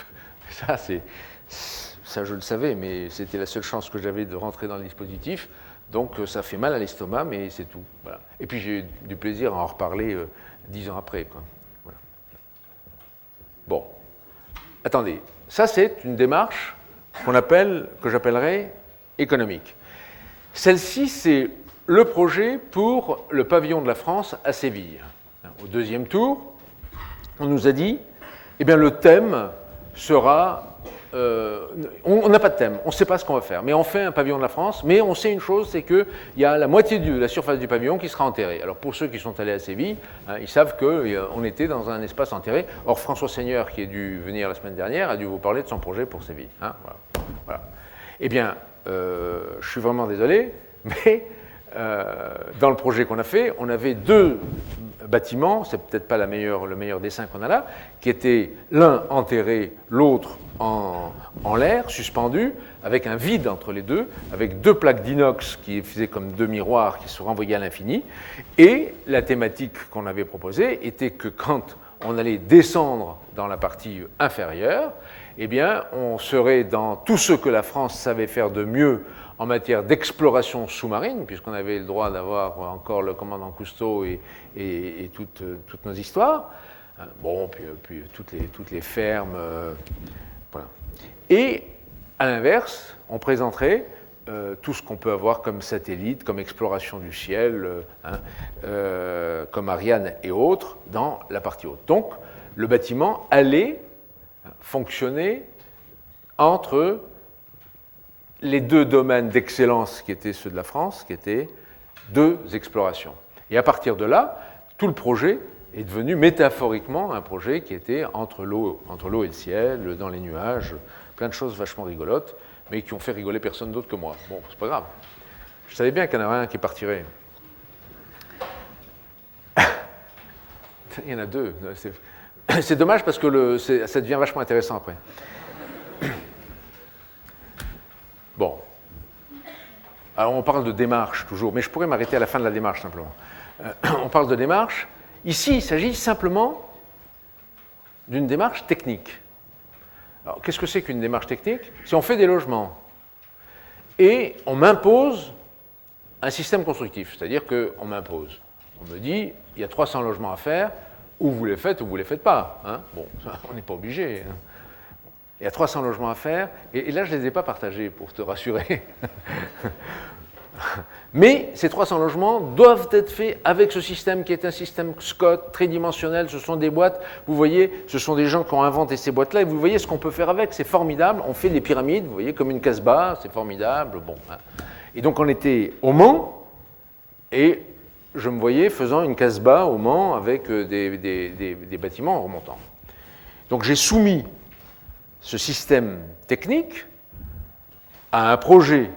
Ça, je le savais, mais c'était la seule chance que j'avais de rentrer dans le dispositif. Donc ça fait mal à l'estomac, mais c'est tout. Voilà. Et puis j'ai eu du plaisir à en reparler 10 ans après, quoi. Voilà. Bon. Attendez. Ça, c'est une démarche que j'appellerais économique. Celle-ci, c'est le projet pour le pavillon de la France à Séville. Au deuxième tour, on nous a dit, eh bien, le thème sera... on n'a pas de thème, on ne sait pas ce qu'on va faire, mais on fait un pavillon de la France, mais on sait une chose, c'est qu'il y a la moitié de la surface du pavillon qui sera enterrée. Alors pour ceux qui sont allés à Séville, ils savent qu'on était dans un espace enterré. Or François Seigneur, qui est dû venir la semaine dernière, a dû vous parler de son projet pour Séville. Voilà. Eh bien, je suis vraiment désolé, mais dans le projet qu'on a fait, on avait 2 bâtiments, c'est peut-être pas le meilleur dessin qu'on a là, qui étaient l'un enterré, l'autre en l'air, suspendu, avec un vide entre les deux, avec 2 plaques d'inox qui faisaient comme 2 miroirs qui se renvoyaient à l'infini. Et la thématique qu'on avait proposée était que quand on allait descendre dans la partie inférieure, eh bien, on serait dans tout ce que la France savait faire de mieux en matière d'exploration sous-marine, puisqu'on avait le droit d'avoir encore le commandant Cousteau et toutes nos histoires. Bon, puis toutes les fermes. Voilà. Et à l'inverse, on présenterait tout ce qu'on peut avoir comme satellite, comme exploration du ciel, comme Ariane et autres, dans la partie haute. Donc, le bâtiment allait fonctionner entre les 2 domaines d'excellence qui étaient ceux de la France, qui étaient 2 explorations. Et à partir de là, tout le projet est devenu métaphoriquement un projet qui était entre l'eau et le ciel, dans les nuages, plein de choses vachement rigolotes, mais qui ont fait rigoler personne d'autre que moi. Bon, c'est pas grave. Je savais bien qu'il y en avait un qui partirait. Il y en a 2. C'est dommage parce que ça devient vachement intéressant après. Bon. Alors on parle de démarche toujours, mais je pourrais m'arrêter à la fin de la démarche simplement. On parle de démarche. Ici, il s'agit simplement d'une démarche technique. Alors qu'est-ce que c'est qu'une démarche technique? Si on fait des logements et on m'impose un système constructif, c'est-à-dire qu'on m'impose. On me dit, il y a 300 logements à faire, ou vous les faites ou vous ne les faites pas. Hein? Bon, on n'est pas obligé. Hein. Il y a 300 logements à faire, et là, je ne les ai pas partagés pour te rassurer. Mais ces 300 logements doivent être faits avec ce système qui est un système Scott tridimensionnel. Ce sont des boîtes, vous voyez, ce sont des gens qui ont inventé ces boîtes-là, et vous voyez ce qu'on peut faire avec, c'est formidable. On fait des pyramides, vous voyez, comme une Casbah, c'est formidable. Bon, hein. Et donc on était au Mans, et je me voyais faisant une Casbah au Mans avec des bâtiments en remontant. Donc j'ai soumis ce système technique à un projet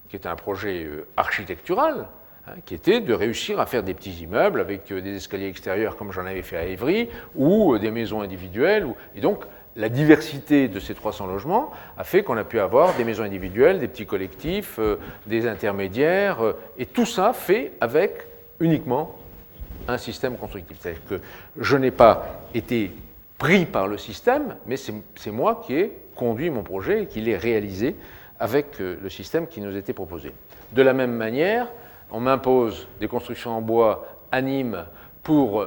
qui était un projet architectural, hein, qui était de réussir à faire des petits immeubles avec des escaliers extérieurs comme j'en avais fait à Évry, ou des maisons individuelles. Et donc, la diversité de ces 300 logements a fait qu'on a pu avoir des maisons individuelles, des petits collectifs, des intermédiaires, et tout ça fait avec uniquement un système constructif. C'est-à-dire que je n'ai pas été pris par le système, mais c'est moi qui ai conduit mon projet et qui l'ai réalisé avec le système qui nous était proposé. De la même manière, on m'impose des constructions en bois à Nîmes pour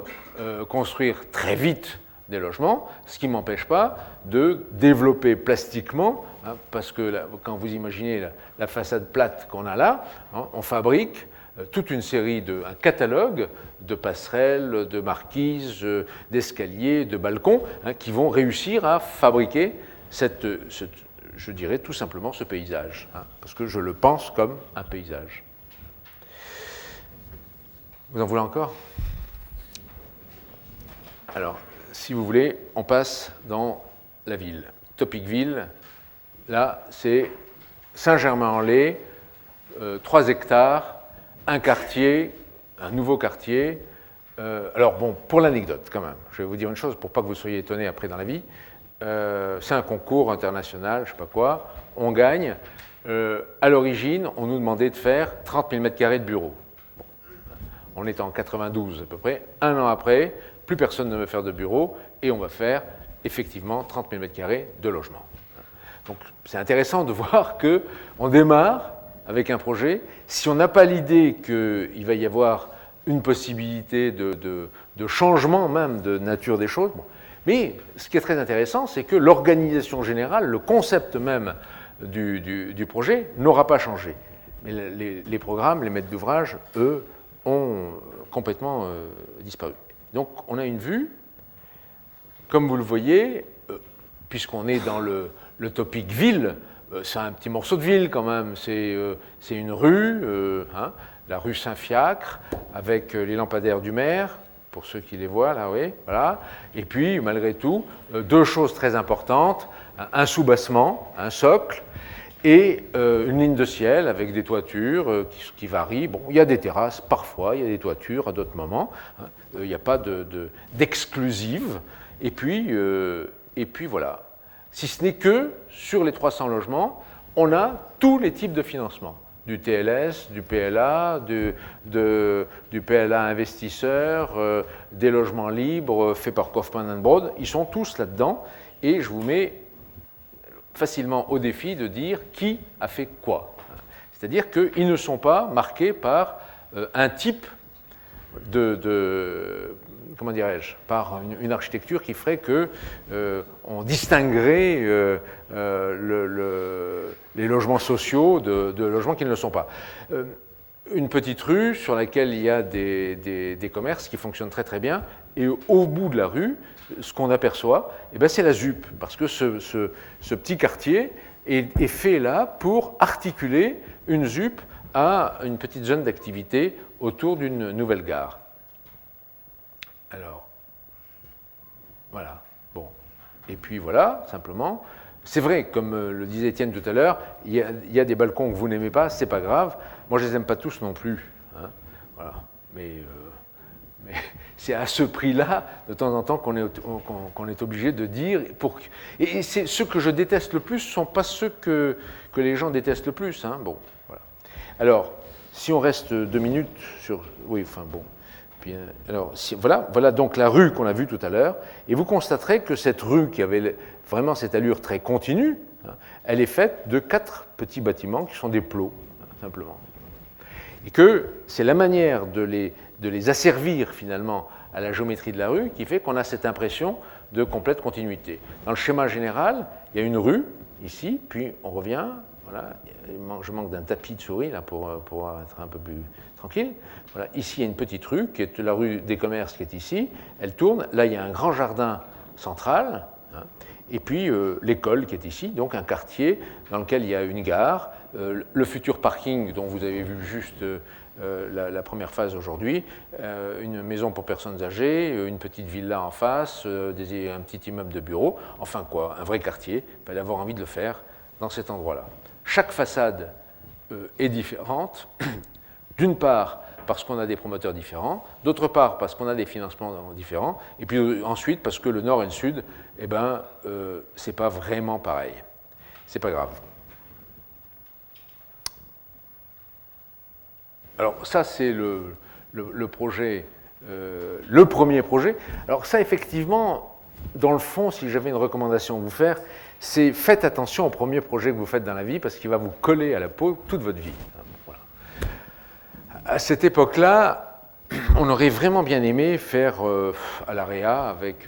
construire très vite des logements, ce qui ne m'empêche pas de développer plastiquement, hein, parce que là, quand vous imaginez la façade plate qu'on a là, hein, on fabrique toute une série un catalogue de passerelles, de marquises, d'escaliers, de balcons, hein, qui vont réussir à fabriquer je dirais tout simplement ce paysage, hein, parce que je le pense comme un paysage. Vous en voulez encore? Alors, si vous voulez, on passe dans la ville. Topicville, là, c'est Saint-Germain-en-Laye, 3 hectares, un quartier, un nouveau quartier. Alors bon, pour l'anecdote quand même, je vais vous dire une chose pour pas que vous soyez étonnés après dans la vie. C'est un concours international, je sais pas quoi, on gagne. À l'origine, on nous demandait de faire 30 000 m² de bureaux. Bon. On est en 92 à peu près. Un an après, plus personne ne veut faire de bureaux et on va faire effectivement 30 000 m² de logement. Donc c'est intéressant de voir qu'on démarre avec un projet. Si on n'a pas l'idée qu'il va y avoir une possibilité de changement même de nature des choses, bon. Mais ce qui est très intéressant, c'est que l'organisation générale, le concept même du projet n'aura pas changé. Mais les programmes, les maîtres d'ouvrage, eux, ont complètement disparu. Donc on a une vue, comme vous le voyez, puisqu'on est dans le Topicville, c'est un petit morceau de ville quand même, c'est une rue, hein, la rue Saint-Fiacre, avec les lampadaires du maire, pour ceux qui les voient là, oui, voilà. Et puis, malgré tout, 2 choses très importantes, un soubassement, un socle, et une ligne de ciel avec des toitures qui varient. Bon, il y a des terrasses parfois, il y a des toitures à d'autres moments, hein. Il n'y a pas d'exclusive. Et puis voilà. Si ce n'est que, sur les 300 logements, on a tous les types de financement. Du TLS, du PLA, du PLA investisseur, des logements libres faits par Kaufman & Broad. Ils sont tous là-dedans et je vous mets facilement au défi de dire qui a fait quoi. C'est-à-dire qu'ils ne sont pas marqués par un type comment dirais-je, par une architecture qui ferait qu'on distinguerait les logements sociaux de logements qui ne le sont pas. Une petite rue sur laquelle il y a des commerces qui fonctionnent très très bien, et au bout de la rue, ce qu'on aperçoit, eh bien, c'est la ZUP, parce que ce petit quartier est fait là pour articuler une ZUP à une petite zone d'activité autour d'une nouvelle gare. Alors, voilà, bon. Et puis voilà, simplement. C'est vrai, comme le disait Étienne tout à l'heure, il y a des balcons que vous n'aimez pas, c'est pas grave. Moi, je les aime pas tous non plus. Hein, voilà. Mais c'est à ce prix-là, de temps en temps, qu'on est obligé de dire. Et c'est ceux que je déteste le plus ne sont pas ceux que les gens détestent le plus. Hein. Bon, voilà. Alors, si on reste 2 minutes sur... Oui, enfin bon. Puis, alors, voilà donc la rue qu'on a vue tout à l'heure, et vous constaterez que cette rue qui avait vraiment cette allure très continue, hein, elle est faite de 4 petits bâtiments qui sont des plots, hein, simplement. Et que c'est la manière de les asservir finalement à la géométrie de la rue qui fait qu'on a cette impression de complète continuité. Dans le schéma général, il y a une rue, ici, puis on revient, voilà, je manque d'un tapis de souris là, pour être un peu plus tranquille. Voilà, ici, il y a une petite rue, qui est la rue des commerces, qui est ici. Elle tourne. Là, il y a un grand jardin central. Hein, et puis, l'école, qui est ici. Donc, un quartier dans lequel il y a une gare. Le futur parking, dont vous avez vu juste la première phase aujourd'hui. Une maison pour personnes âgées. Une petite villa en face. Un petit immeuble de bureau. Enfin, quoi, un vrai quartier. Il fallait avoir envie de le faire dans cet endroit-là. Chaque façade est différente. D'une part, parce qu'on a des promoteurs différents, d'autre part, parce qu'on a des financements différents, et puis ensuite, parce que le nord et le sud, eh ben, c'est pas vraiment pareil. C'est pas grave. Alors, ça, c'est le projet, le premier projet. Alors, ça, effectivement, dans le fond, si j'avais une recommandation à vous faire, c'est faites attention au premier projet que vous faites dans la vie, parce qu'il va vous coller à la peau toute votre vie. À cette époque-là, on aurait vraiment bien aimé faire à l'AREA avec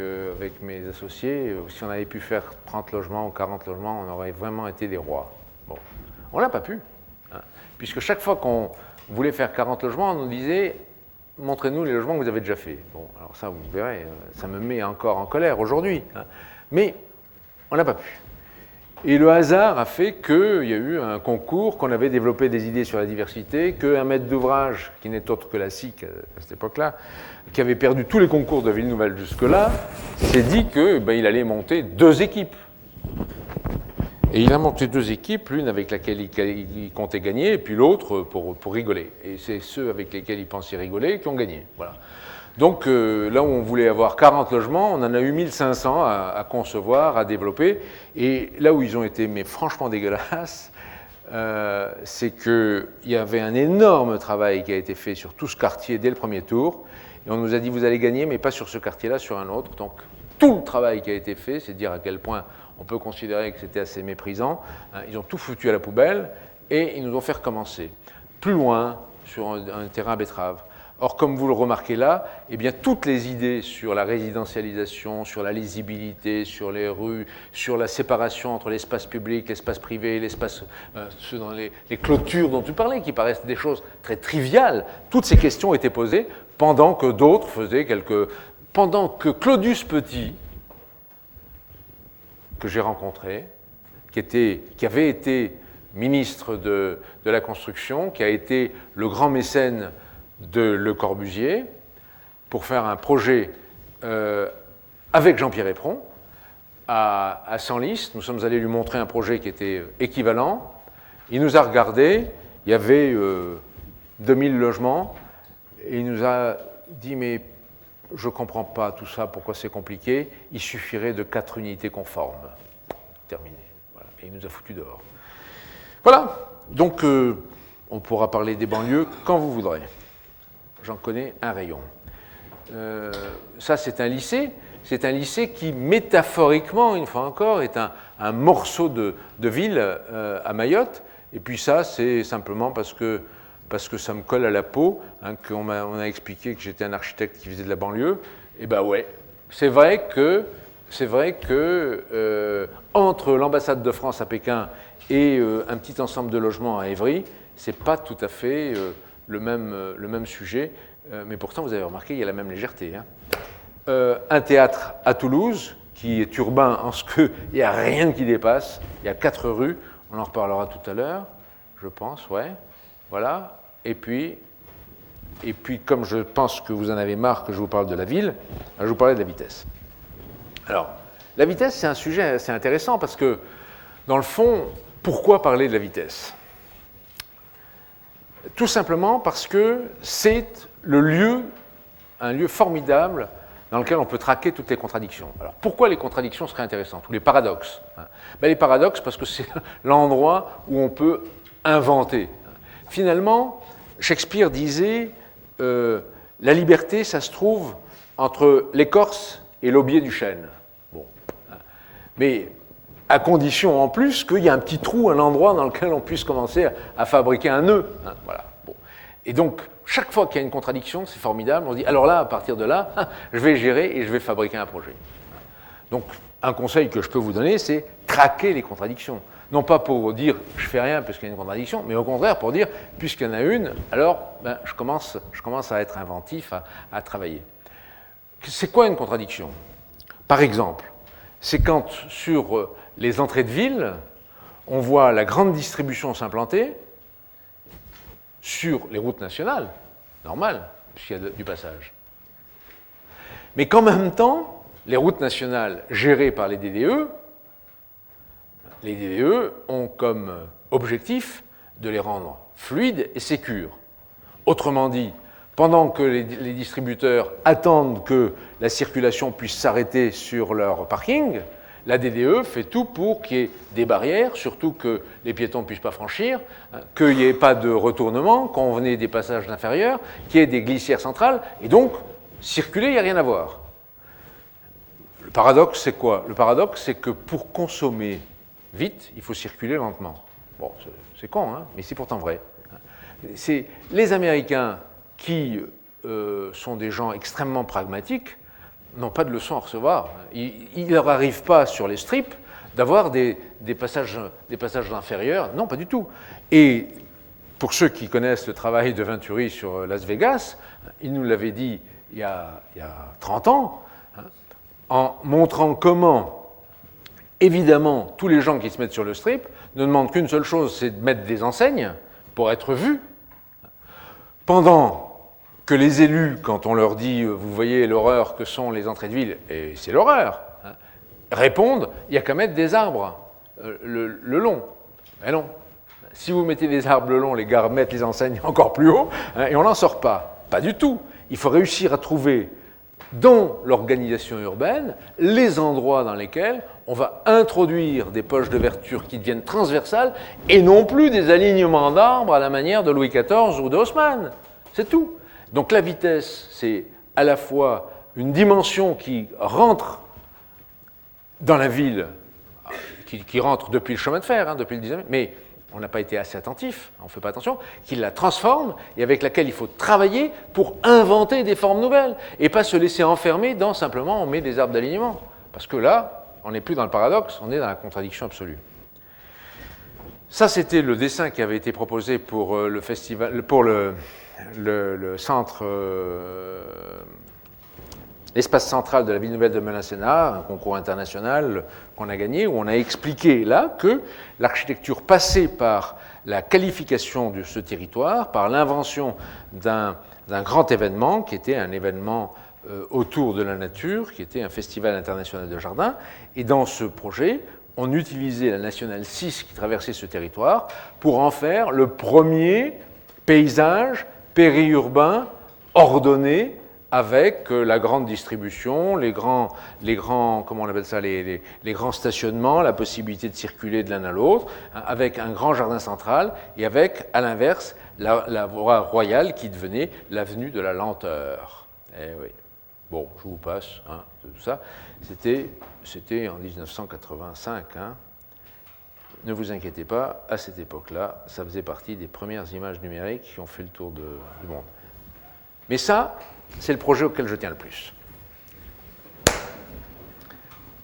mes associés. Si on avait pu faire 30 logements ou 40 logements, on aurait vraiment été des rois. Bon, on n'a pas pu, hein, puisque chaque fois qu'on voulait faire 40 logements, on nous disait « montrez-nous les logements que vous avez déjà faits ». Bon, alors ça, vous verrez, ça me met encore en colère aujourd'hui. Hein, mais on n'a pas pu. Et le hasard a fait qu'il y a eu un concours, qu'on avait développé des idées sur la diversité, qu'un maître d'ouvrage, qui n'est autre que la SIC à cette époque-là, qui avait perdu tous les concours de Ville Nouvelle jusque-là, s'est dit qu'il allait monter 2 équipes. Et il a monté 2 équipes, l'une avec laquelle il comptait gagner, et puis l'autre pour rigoler. Et c'est ceux avec lesquels il pensait rigoler qui ont gagné. Voilà. Donc là où on voulait avoir 40 logements, on en a eu 1500 à concevoir, à développer. Et là où ils ont été mais franchement dégueulasses, c'est qu'il y avait un énorme travail qui a été fait sur tout ce quartier dès le premier tour. Et on nous a dit, vous allez gagner, mais pas sur ce quartier-là, sur un autre. Donc tout le travail qui a été fait, c'est dire à quel point on peut considérer que c'était assez méprisant. Ils ont tout foutu à la poubelle et ils nous ont fait recommencer. Plus loin, sur un terrain betterave. Or, comme vous le remarquez là, eh bien, toutes les idées sur la résidentialisation, sur la lisibilité, sur les rues, sur la séparation entre l'espace public, l'espace privé, l'espace, ceux dans les clôtures dont tu parlais, qui paraissent des choses très triviales, toutes ces questions étaient posées pendant que d'autres faisaient pendant que Claudius Petit, que j'ai rencontré, qui avait été ministre de la Construction, qui a été le grand mécène de Le Corbusier, pour faire un projet avec Jean-Pierre Éperon à Senlis. Nous sommes allés lui montrer un projet qui était équivalent. Il nous a regardé, il y avait 2000 logements, et il nous a dit, mais je ne comprends pas tout ça, pourquoi c'est compliqué, il suffirait de 4 unités conformes. Terminé. Voilà. Et il nous a foutus dehors. Voilà. Donc, on pourra parler des banlieues quand vous voudrez. J'en connais un rayon. Ça, c'est un lycée. C'est un lycée qui, métaphoriquement, une fois encore, est un morceau de ville à Mayotte. Et puis ça, c'est simplement parce que ça me colle à la peau, qu'on a expliqué que j'étais un architecte qui faisait de la banlieue. Et ben ouais, c'est vrai que entre l'ambassade de France à Pékin et un petit ensemble de logements à Évry, c'est pas tout à fait le même sujet, mais pourtant vous avez remarqué, il y a la même légèreté. Un théâtre à Toulouse, qui est urbain en ce qu'il n'y a rien qui dépasse, il y a 4 rues, on en reparlera tout à l'heure, je pense, ouais, voilà. Et puis, comme je pense que vous en avez marre que je vous parle de la ville, je vous parlais de la vitesse. Alors, la vitesse, c'est un sujet assez intéressant parce que, dans le fond, pourquoi parler de la vitesse ? Tout simplement parce que c'est un lieu formidable dans lequel on peut traquer toutes les contradictions. Alors, pourquoi les contradictions seraient intéressantes, ou les paradoxes ? Les paradoxes, parce que c'est l'endroit où on peut inventer. Finalement, Shakespeare disait la liberté, ça se trouve entre l'écorce et l'aubier du chêne. Bon. Mais à condition en plus qu'il y ait un petit trou, un endroit dans lequel on puisse commencer à fabriquer un nœud. Voilà. Bon. Et donc, chaque fois qu'il y a une contradiction, c'est formidable, on se dit, alors là, à partir de là, je vais gérer et je vais fabriquer un projet. Donc, un conseil que je peux vous donner, c'est traquer les contradictions. Non pas pour dire je fais rien parce qu'il y a une contradiction, mais au contraire pour dire puisqu'il y en a une, alors je commence à être inventif, à travailler. C'est quoi une contradiction ? Par exemple, c'est quand sur les entrées de ville, on voit la grande distribution s'implanter sur les routes nationales, normal, puisqu'il y a du passage. Mais qu'en même temps, les routes nationales gérées par les DDE ont comme objectif de les rendre fluides et sécures. Autrement dit, pendant que les distributeurs attendent que la circulation puisse s'arrêter sur leur parking, la DDE fait tout pour qu'il y ait des barrières, surtout que les piétons ne puissent pas franchir, qu'il n'y ait pas de retournement quand on venait des passages inférieurs, qu'il y ait des glissières centrales, et donc, circuler, il n'y a rien à voir. Le paradoxe, c'est quoi ? Le paradoxe, c'est que pour consommer vite, il faut circuler lentement. Bon, c'est con, mais c'est pourtant vrai. C'est les Américains qui sont des gens extrêmement pragmatiques, n'ont pas de leçons à recevoir. Il ne leur arrive pas sur les strips d'avoir des passages inférieurs. Non, pas du tout. Et pour ceux qui connaissent le travail de Venturi sur Las Vegas, il nous l'avait dit il y a 30 ans, en montrant comment évidemment, tous les gens qui se mettent sur le strip ne demandent qu'une seule chose, c'est de mettre des enseignes pour être vus. Pendant que les élus, quand on leur dit « vous voyez l'horreur que sont les entrées de ville », et c'est l'horreur, hein, répondent « il n'y a qu'à mettre des arbres le long ». Mais non. Si vous mettez des arbres le long, les gars mettent les enseignes encore plus haut, hein, et on n'en sort pas. Pas du tout. Il faut réussir à trouver dans l'organisation urbaine les endroits dans lesquels on va introduire des poches d'ouverture qui deviennent transversales et non plus des alignements d'arbres à la manière de Louis XIV ou d'Haussmann. C'est tout. Donc la vitesse, c'est à la fois une dimension qui rentre dans la ville, qui rentre depuis le chemin de fer, hein, depuis le 19e, mais on n'a pas été assez attentif, on ne fait pas attention, qui la transforme et avec laquelle il faut travailler pour inventer des formes nouvelles et pas se laisser enfermer dans simplement on met des arbres d'alignement. Parce que là, on n'est plus dans le paradoxe, on est dans la contradiction absolue. Ça, c'était le dessin qui avait été proposé pour le festival, pour le centre, l'espace central de la ville nouvelle de Melun-Sénart, un concours international qu'on a gagné, où on a expliqué là que l'architecture passait par la qualification de ce territoire, par l'invention d'un grand événement, qui était un événement autour de la nature, qui était un festival international de jardin, et dans ce projet, on utilisait la nationale 6 qui traversait ce territoire pour en faire le premier paysage périurbain ordonné avec la grande distribution, les grands comment on appelle ça, les grands stationnements, la possibilité de circuler de l'un à l'autre, avec un grand jardin central et avec, à l'inverse, la voie royale qui devenait l'avenue de la lenteur. Eh oui. Bon, je vous passe, hein, tout ça. C'était en 1985. Hein. Ne vous inquiétez pas, à cette époque-là, ça faisait partie des premières images numériques qui ont fait le tour du monde. Mais ça, c'est le projet auquel je tiens le plus.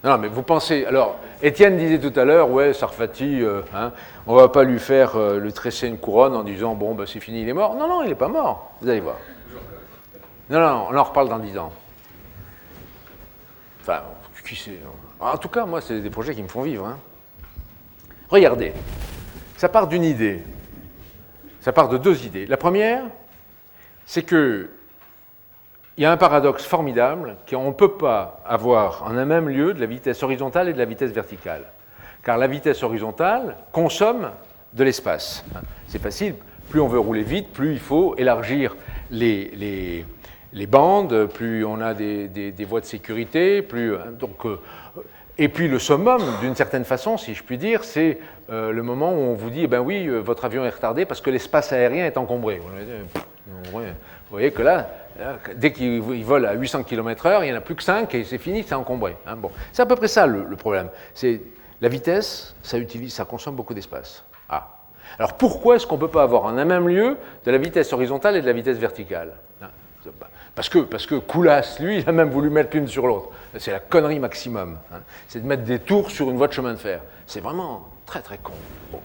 Non, mais vous pensez... Alors, Étienne disait tout à l'heure, ouais, Sarfati, hein, on ne va pas lui faire lui tresser une couronne en disant, bon, ben, c'est fini, il est mort. Non, non, il n'est pas mort, vous allez voir. Non, non, on en reparle dans 10 ans. Enfin, qui sait? En tout cas, moi, c'est des projets qui me font vivre. Hein. Regardez, ça part d'une idée. Ça part de deux idées. La première, c'est que il y a un paradoxe formidable qu'on ne peut pas avoir en un même lieu de la vitesse horizontale et de la vitesse verticale. Car la vitesse horizontale consomme de l'espace. C'est facile, plus on veut rouler vite, plus il faut élargir les bandes, plus on a des voies de sécurité, plus... et puis le summum, d'une certaine façon, si je puis dire, c'est le moment où on vous dit, eh ben oui, votre avion est retardé parce que l'espace aérien est encombré. Vous voyez que là, dès qu'il vole à 800 km/h, il n'y en a plus que 5 et c'est fini, c'est encombré. Hein, bon. C'est à peu près ça le problème. C'est la vitesse, ça consomme beaucoup d'espace. Ah. Alors pourquoi est-ce qu'on ne peut pas avoir en un même lieu de la vitesse horizontale et de la vitesse verticale? Parce que Coulas, lui, il a même voulu mettre l'une sur l'autre. C'est la connerie maximum. Hein. C'est de mettre des tours sur une voie de chemin de fer. C'est vraiment très très con. Bon.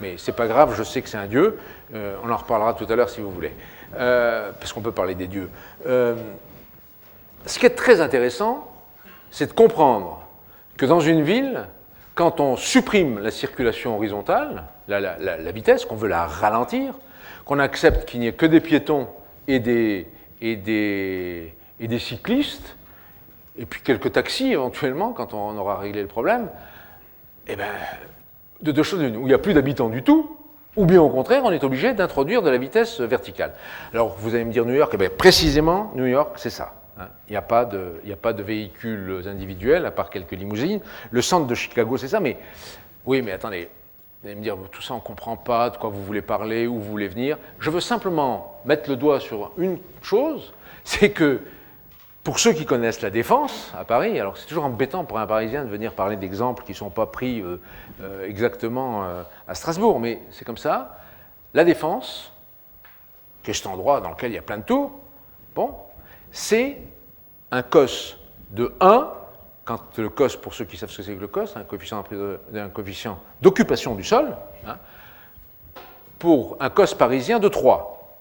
Mais c'est pas grave, je sais que c'est un dieu. On en reparlera tout à l'heure si vous voulez. Parce qu'on peut parler des dieux. Ce qui est très intéressant, c'est de comprendre que dans une ville, quand on supprime la circulation horizontale, la vitesse, qu'on veut la ralentir, qu'on accepte qu'il n'y ait que des piétons et des cyclistes, et puis quelques taxis éventuellement, quand on aura réglé le problème, eh bien, de deux choses l'une, où il n'y a plus d'habitants du tout, ou bien au contraire, on est obligé d'introduire de la vitesse verticale. Alors, vous allez me dire New York, eh bien, précisément, New York, c'est ça. Hein. Il n'y a pas de véhicules individuels, à part quelques limousines. Le centre de Chicago, c'est ça, mais... Oui, mais attendez, vous allez me dire, tout ça, on ne comprend pas de quoi vous voulez parler, où vous voulez venir. Je veux simplement mettre le doigt sur une chose, c'est que, pour ceux qui connaissent la Défense, à Paris, alors c'est toujours embêtant pour un Parisien de venir parler d'exemples qui ne sont pas pris exactement à Strasbourg, mais c'est comme ça. La Défense, qui est cet endroit dans lequel il y a plein de tours, bon, c'est un cos de 1, quand le cos, pour ceux qui savent ce que c'est que le cos, un coefficient d'occupation du sol, hein, pour un cos parisien de 3.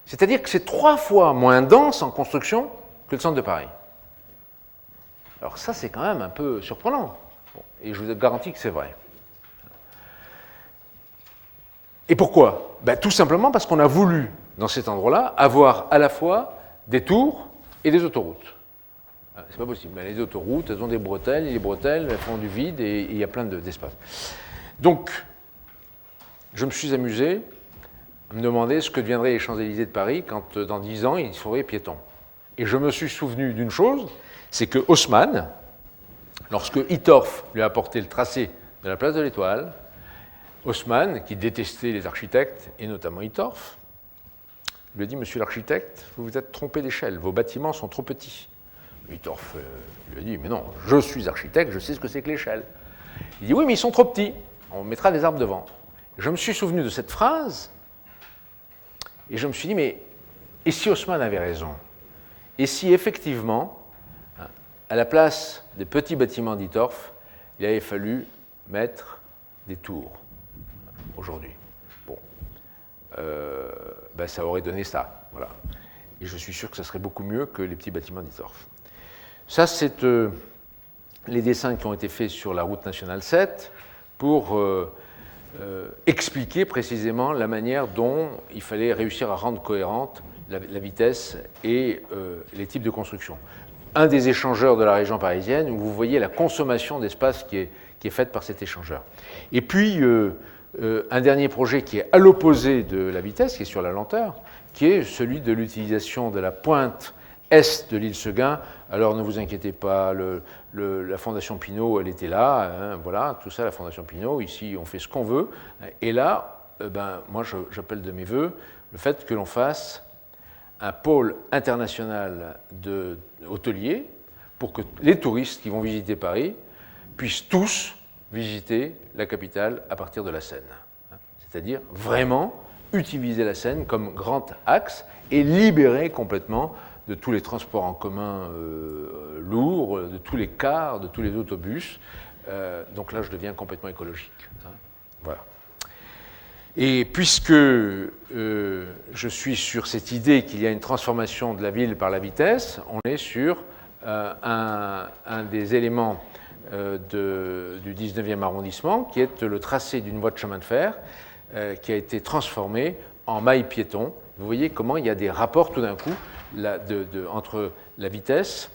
C'est-à-dire que c'est 3 fois moins dense en construction que le centre de Paris. Alors ça, c'est quand même un peu surprenant. Bon. Et je vous garantis que c'est vrai. Et pourquoi? Ben, tout simplement parce qu'on a voulu, dans cet endroit-là, avoir à la fois des tours et des autoroutes. C'est pas possible. Ben, les autoroutes, elles ont des bretelles, et les bretelles, elles font du vide, et il y a plein d'espace. Donc, je me suis amusé à me demander ce que deviendraient les Champs-Élysées de Paris quand, dans 10 ans, ils seraient piétons. Et je me suis souvenu d'une chose, c'est que Haussmann, lorsque Hittorf lui a apporté le tracé de la place de l'Étoile, Haussmann, qui détestait les architectes, et notamment Hittorf, lui a dit « Monsieur l'architecte, vous vous êtes trompé d'échelle, vos bâtiments sont trop petits. » Hittorf lui a dit « Mais non, je suis architecte, je sais ce que c'est que l'échelle. » Il dit « Oui, mais ils sont trop petits, on mettra des arbres devant. » Je me suis souvenu de cette phrase, et je me suis dit « Mais et si Haussmann avait raison? Et si effectivement, à la place des petits bâtiments d'Hittorf, il avait fallu mettre des tours aujourd'hui. Bon, ben ça aurait donné ça, voilà. Et je suis sûr que ça serait beaucoup mieux que les petits bâtiments d'Hittorf. Ça, c'est les dessins qui ont été faits sur la route nationale 7 pour expliquer précisément la manière dont il fallait réussir à rendre cohérente la vitesse et les types de construction. Un des échangeurs de la région parisienne, où vous voyez la consommation d'espace qui est faite par cet échangeur. Et puis, un dernier projet qui est à l'opposé de la vitesse, qui est sur la lenteur, qui est celui de l'utilisation de la pointe est de l'île Seguin. Alors ne vous inquiétez pas, la Fondation Pinault, elle était là, hein, voilà, tout ça, la Fondation Pinault, ici on fait ce qu'on veut. Et là, ben, moi j'appelle de mes voeux le fait que l'on fasse un pôle international hôtelier pour que les touristes qui vont visiter Paris puissent tous visiter la capitale à partir de la Seine. C'est-à-dire vraiment utiliser la Seine comme grand axe et libérer complètement de tous les transports en commun lourds, de tous les cars, de tous les autobus. Donc là, je deviens complètement écologique. Hein. Voilà. Et puisque je suis sur cette idée qu'il y a une transformation de la ville par la vitesse, on est sur un des éléments du 19e arrondissement, qui est le tracé d'une voie de chemin de fer qui a été transformée en maille piéton. Vous voyez comment il y a des rapports tout d'un coup entre la vitesse,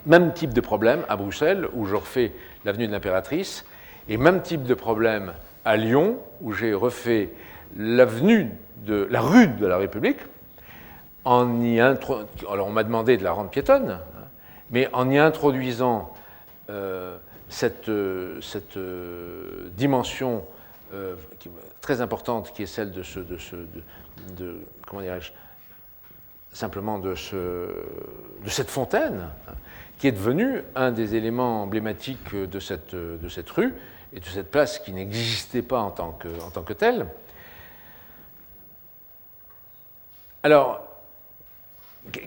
même type de problème à Bruxelles, où je refais l'avenue de l'Impératrice, et même type de problème à Lyon, où j'ai refait la rue de la République, alors on m'a demandé de la rendre piétonne, mais en y introduisant cette dimension très importante qui est celle comment dirais-je, simplement de cette fontaine, qui est devenue un des éléments emblématiques de cette rue et de cette place qui n'existait pas en tant que telle. Alors,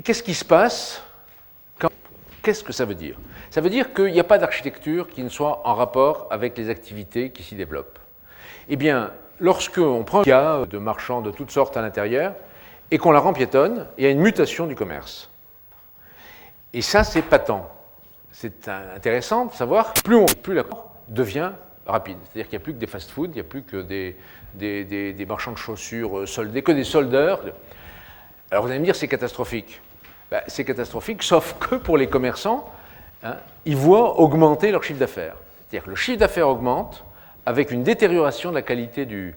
qu'est-ce qui se passe? Qu'est-ce que ça veut dire? Ça veut dire qu'il n'y a pas d'architecture qui ne soit en rapport avec les activités qui s'y développent. Eh bien, lorsqu'on prend un cas de marchands de toutes sortes à l'intérieur et qu'on la rend piétonne, il y a une mutation du commerce. Et ça, c'est patent. C'est intéressant de savoir que plus la cour devient rapide. C'est-à-dire qu'il n'y a plus que des fast-food, il n'y a plus que des marchands de chaussures soldés, que des soldeurs. Alors vous allez me dire, c'est catastrophique. Ben, c'est catastrophique, sauf que pour les commerçants, hein, ils voient augmenter leur chiffre d'affaires. C'est-à-dire que le chiffre d'affaires augmente avec une détérioration de la qualité du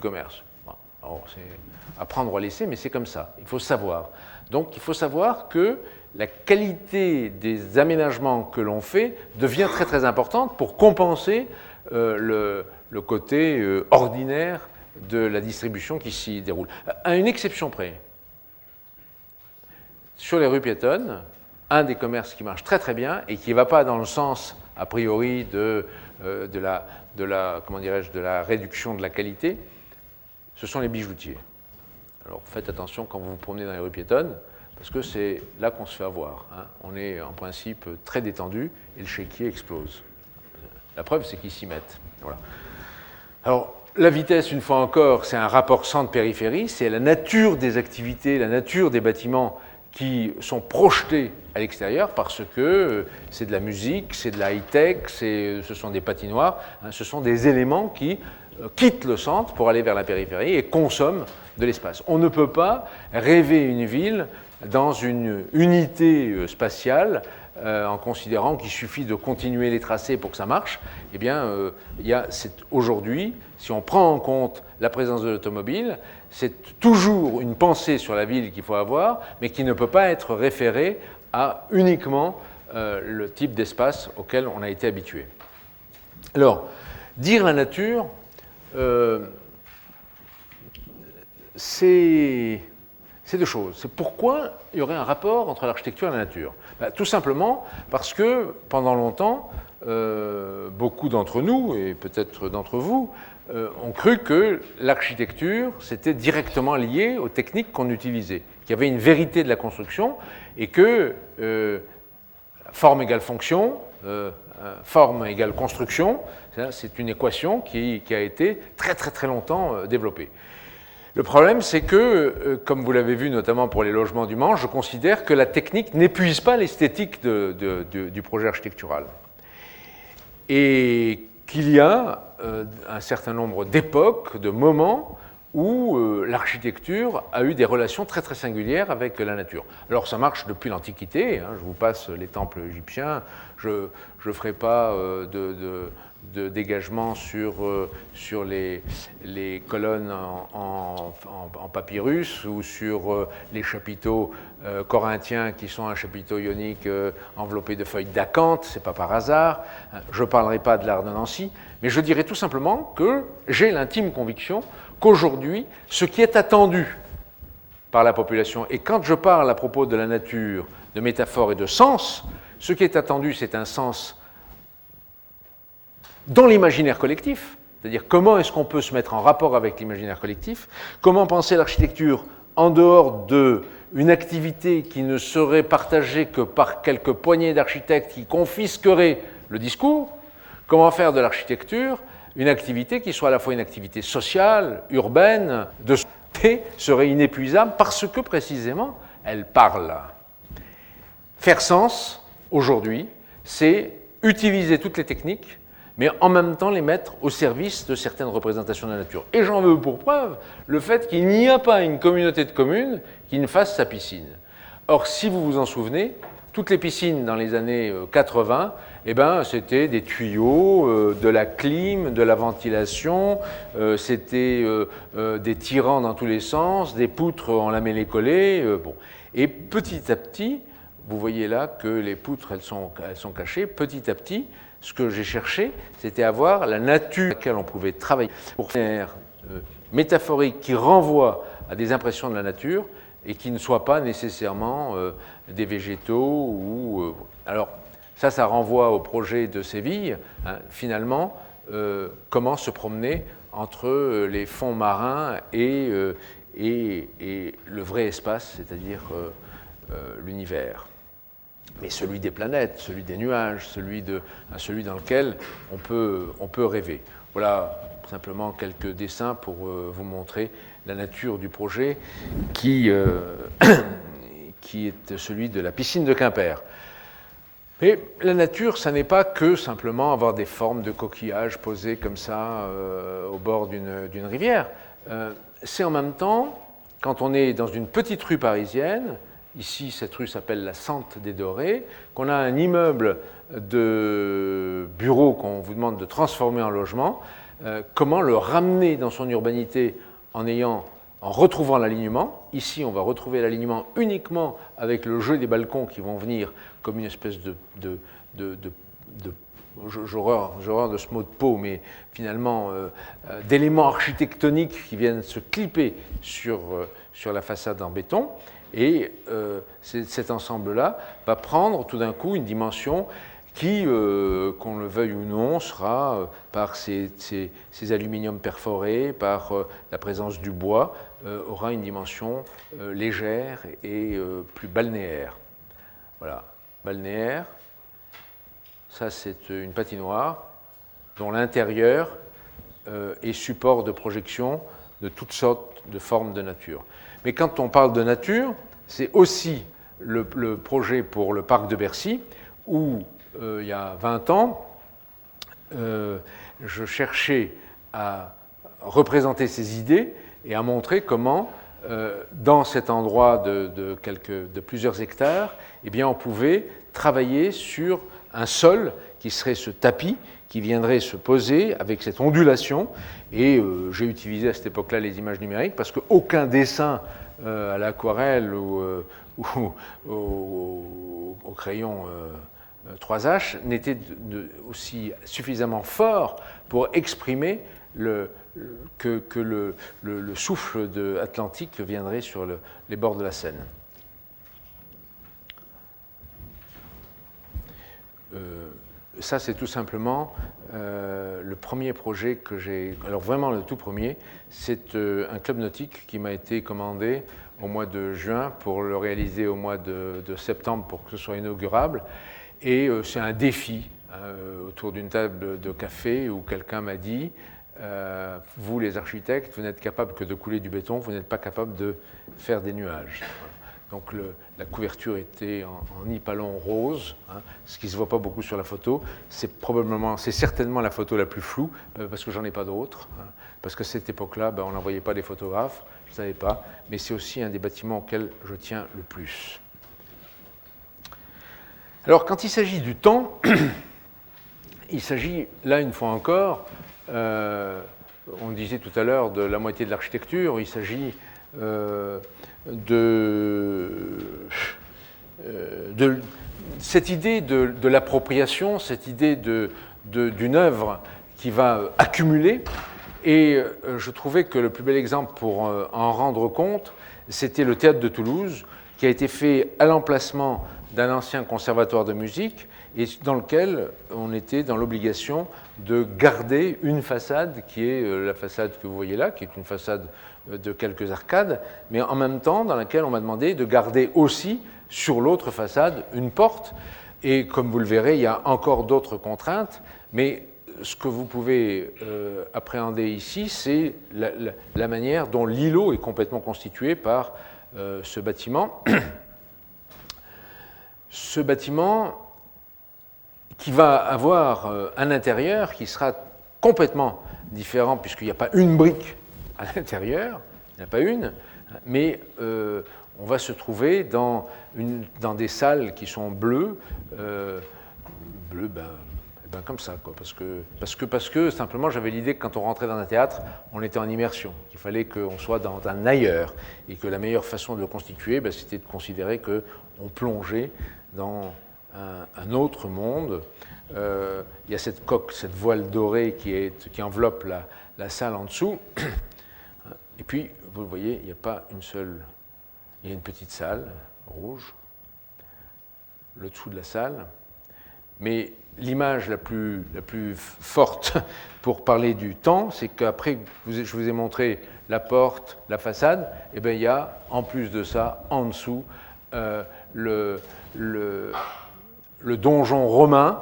commerce. Bon, alors, c'est à prendre ou à laisser, mais c'est comme ça. Il faut savoir. Donc, il faut savoir que la qualité des aménagements que l'on fait devient très très importante pour compenser le côté ordinaire de la distribution qui s'y déroule. À une exception près. Sur les rues piétonnes, un des commerces qui marche très très bien et qui ne va pas dans le sens, a priori, de la réduction de la qualité, ce sont les bijoutiers. Alors faites attention quand vous vous promenez dans les rues piétonnes, parce que c'est là qu'on se fait avoir. Hein. On est en principe très détendu et le chéquier explose. La preuve, c'est qu'ils s'y mettent. Voilà. Alors, la vitesse, une fois encore, c'est un rapport centre-périphérie, c'est la nature des activités, la nature des bâtiments qui sont projetés à l'extérieur parce que c'est de la musique, c'est de la high-tech, ce sont des patinoires, hein, ce sont des éléments qui quittent le centre pour aller vers la périphérie et consomment de l'espace. On ne peut pas rêver une ville dans une unité spatiale en considérant qu'il suffit de continuer les tracés pour que ça marche. Eh bien, aujourd'hui, si on prend en compte la présence de l'automobile, c'est toujours une pensée sur la ville qu'il faut avoir, mais qui ne peut pas être référée à uniquement le type d'espace auquel on a été habitué. Alors, dire la nature, c'est deux choses. C'est pourquoi il y aurait un rapport entre l'architecture et la nature. Tout simplement parce que pendant longtemps, beaucoup d'entre nous, et peut-être d'entre vous, ont cru que l'architecture, c'était directement lié aux techniques qu'on utilisait, qu'il y avait une vérité de la construction et que forme égale fonction, forme égale construction, c'est une équation qui a été très très très longtemps développée. Le problème, c'est que, comme vous l'avez vu notamment pour les logements du Mans, je considère que la technique n'épuise pas l'esthétique du projet architectural. Et qu'il y a un certain nombre d'époques, de moments où l'architecture a eu des relations très très singulières avec la nature. Alors ça marche depuis l'Antiquité, hein, je vous passe les temples égyptiens, je ne ferai pas de dégagement sur les colonnes en papyrus ou sur les chapiteaux corinthiens qui sont un chapiteau ionique enveloppé de feuilles d'acanthe, c'est pas par hasard. Je ne parlerai pas de l'art de Nancy, mais je dirais tout simplement que j'ai l'intime conviction qu'aujourd'hui, ce qui est attendu par la population, et quand je parle à propos de la nature, de métaphore et de sens, ce qui est attendu, c'est un sens dans l'imaginaire collectif, c'est-à-dire comment est-ce qu'on peut se mettre en rapport avec l'imaginaire collectif, comment penser l'architecture en dehors d'une activité qui ne serait partagée que par quelques poignées d'architectes qui confisqueraient le discours, comment faire de l'architecture une activité qui soit à la fois une activité sociale, urbaine, de société, serait inépuisable parce que précisément elle parle. Faire sens, aujourd'hui, c'est utiliser toutes les techniques, mais en même temps les mettre au service de certaines représentations de la nature. Et j'en veux pour preuve le fait qu'il n'y a pas une communauté de communes qui ne fasse sa piscine. Or, si vous vous en souvenez, toutes les piscines dans les années 80, eh ben, c'était des tuyaux, de la clim, de la ventilation, c'était des tirants dans tous les sens, des poutres en lamellé-collé. Bon. Et petit à petit, vous voyez là que les poutres, elles sont cachées. Petit à petit, ce que j'ai cherché, c'était avoir la nature à laquelle on pouvait travailler pour faire métaphorique qui renvoie à des impressions de la nature et qui ne soient pas nécessairement des végétaux ou... Alors, ça renvoie au projet de Séville, hein, finalement, comment se promener entre les fonds marins et le vrai espace, c'est-à-dire l'univers. Mais celui des planètes, celui des nuages, celui dans lequel on peut rêver. Voilà simplement quelques dessins pour vous montrer la nature du projet qui est celui de la piscine de Quimper. Mais la nature, ça n'est pas que simplement avoir des formes de coquillages posées comme ça au bord d'une rivière. C'est en même temps, quand on est dans une petite rue parisienne, ici cette rue s'appelle la Sente des Dorés, qu'on a un immeuble de bureaux qu'on vous demande de transformer en logement, comment le ramener dans son urbanité en retrouvant l'alignement. Ici, on va retrouver l'alignement uniquement avec le jeu des balcons qui vont venir comme une espèce j'ai horreur de ce mot de peau, mais finalement d'éléments architectoniques qui viennent se clipper sur la façade en béton. Et cet ensemble-là va prendre tout d'un coup une dimension qui, qu'on le veuille ou non, sera par ces aluminiums perforés, par la présence du bois, aura une dimension légère et plus balnéaire. Voilà, balnéaire, ça c'est une patinoire dont l'intérieur est support de projection de toutes sortes de formes de nature. Mais quand on parle de nature, c'est aussi le projet pour le parc de Bercy, où il y a 20 ans, je cherchais à représenter ces idées et à montrer comment, dans cet endroit de plusieurs hectares, eh bien, on pouvait travailler sur un sol qui serait ce tapis, qui viendrait se poser avec cette ondulation. Et j'ai utilisé à cette époque-là les images numériques parce qu'aucun dessin à l'aquarelle ou au crayon 3H n'était aussi suffisamment fort pour exprimer que le souffle atlantique viendrait sur les bords de la Seine. Ça, c'est tout simplement le premier projet que j'ai... Alors vraiment, le tout premier, c'est un club nautique qui m'a été commandé au mois de juin pour le réaliser au mois de septembre pour que ce soit inaugurable. Et c'est un défi autour d'une table de café où quelqu'un m'a dit vous, les architectes, vous n'êtes capables que de couler du béton, vous n'êtes pas capables de faire des nuages. Donc la couverture était en nipalon rose, hein, ce qui ne se voit pas beaucoup sur la photo. C'est certainement la photo la plus floue, parce que j'en ai pas d'autres. Hein, parce qu'à cette époque-là, on n'envoyait pas des photographes, je ne savais pas. Mais c'est aussi un des bâtiments auxquels je tiens le plus. Alors, quand il s'agit du temps, il s'agit, là, une fois encore, on disait tout à l'heure de la moitié de l'architecture, il s'agit de cette idée de l'appropriation, cette idée d'une œuvre qui va accumuler. Et je trouvais que le plus bel exemple pour en rendre compte, c'était le théâtre de Toulouse, qui a été fait à l'emplacement d'un ancien conservatoire de musique et dans lequel on était dans l'obligation de garder une façade qui est la façade que vous voyez là, qui est une façade de quelques arcades, mais en même temps dans laquelle on m'a demandé de garder aussi sur l'autre façade une porte. Et comme vous le verrez, il y a encore d'autres contraintes, mais ce que vous pouvez appréhender ici, c'est la manière dont l'îlot est complètement constitué par ce bâtiment. Ce bâtiment qui va avoir un intérieur qui sera complètement différent, puisqu'il n'y a pas une brique à l'intérieur, il n'y en a pas une, mais on va se trouver dans des salles qui sont bleues, comme ça, quoi, parce que simplement j'avais l'idée que quand on rentrait dans un théâtre, on était en immersion, qu'il fallait qu'on soit dans un ailleurs, et que la meilleure façon de le constituer, c'était de considérer qu'on plongeait dans un autre monde. Il y a cette coque, cette voile dorée qui enveloppe la salle en dessous. Et puis, vous le voyez, il n'y a pas une seule... Il y a une petite salle rouge, le dessous de la salle. Mais l'image la plus forte pour parler du temps, c'est qu'après, je vous ai montré la porte, la façade, et bien il y a, en plus de ça, en dessous, le donjon romain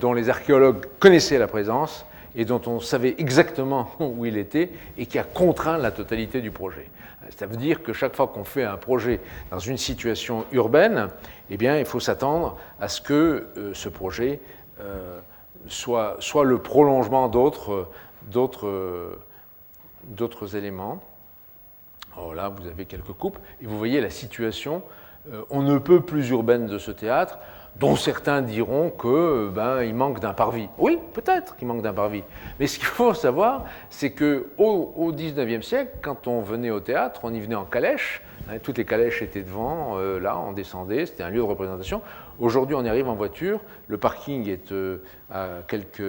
dont les archéologues connaissaient la présence et dont on savait exactement où il était et qui a contraint la totalité du projet. Ça veut dire que chaque fois qu'on fait un projet dans une situation urbaine, eh bien, il faut s'attendre à ce que ce projet soit le prolongement d'autres éléments. Alors là, vous avez quelques coupes et vous voyez la situation on ne peut plus urbaine de ce théâtre, dont certains diront qu'il manque d'un parvis. Oui, peut-être qu'il manque d'un parvis. Mais ce qu'il faut savoir, c'est qu'au XIXe siècle, quand on venait au théâtre, on y venait en calèche. Hein, toutes les calèches étaient devant, là, on descendait, c'était un lieu de représentation. Aujourd'hui, on y arrive en voiture, le parking est à quelques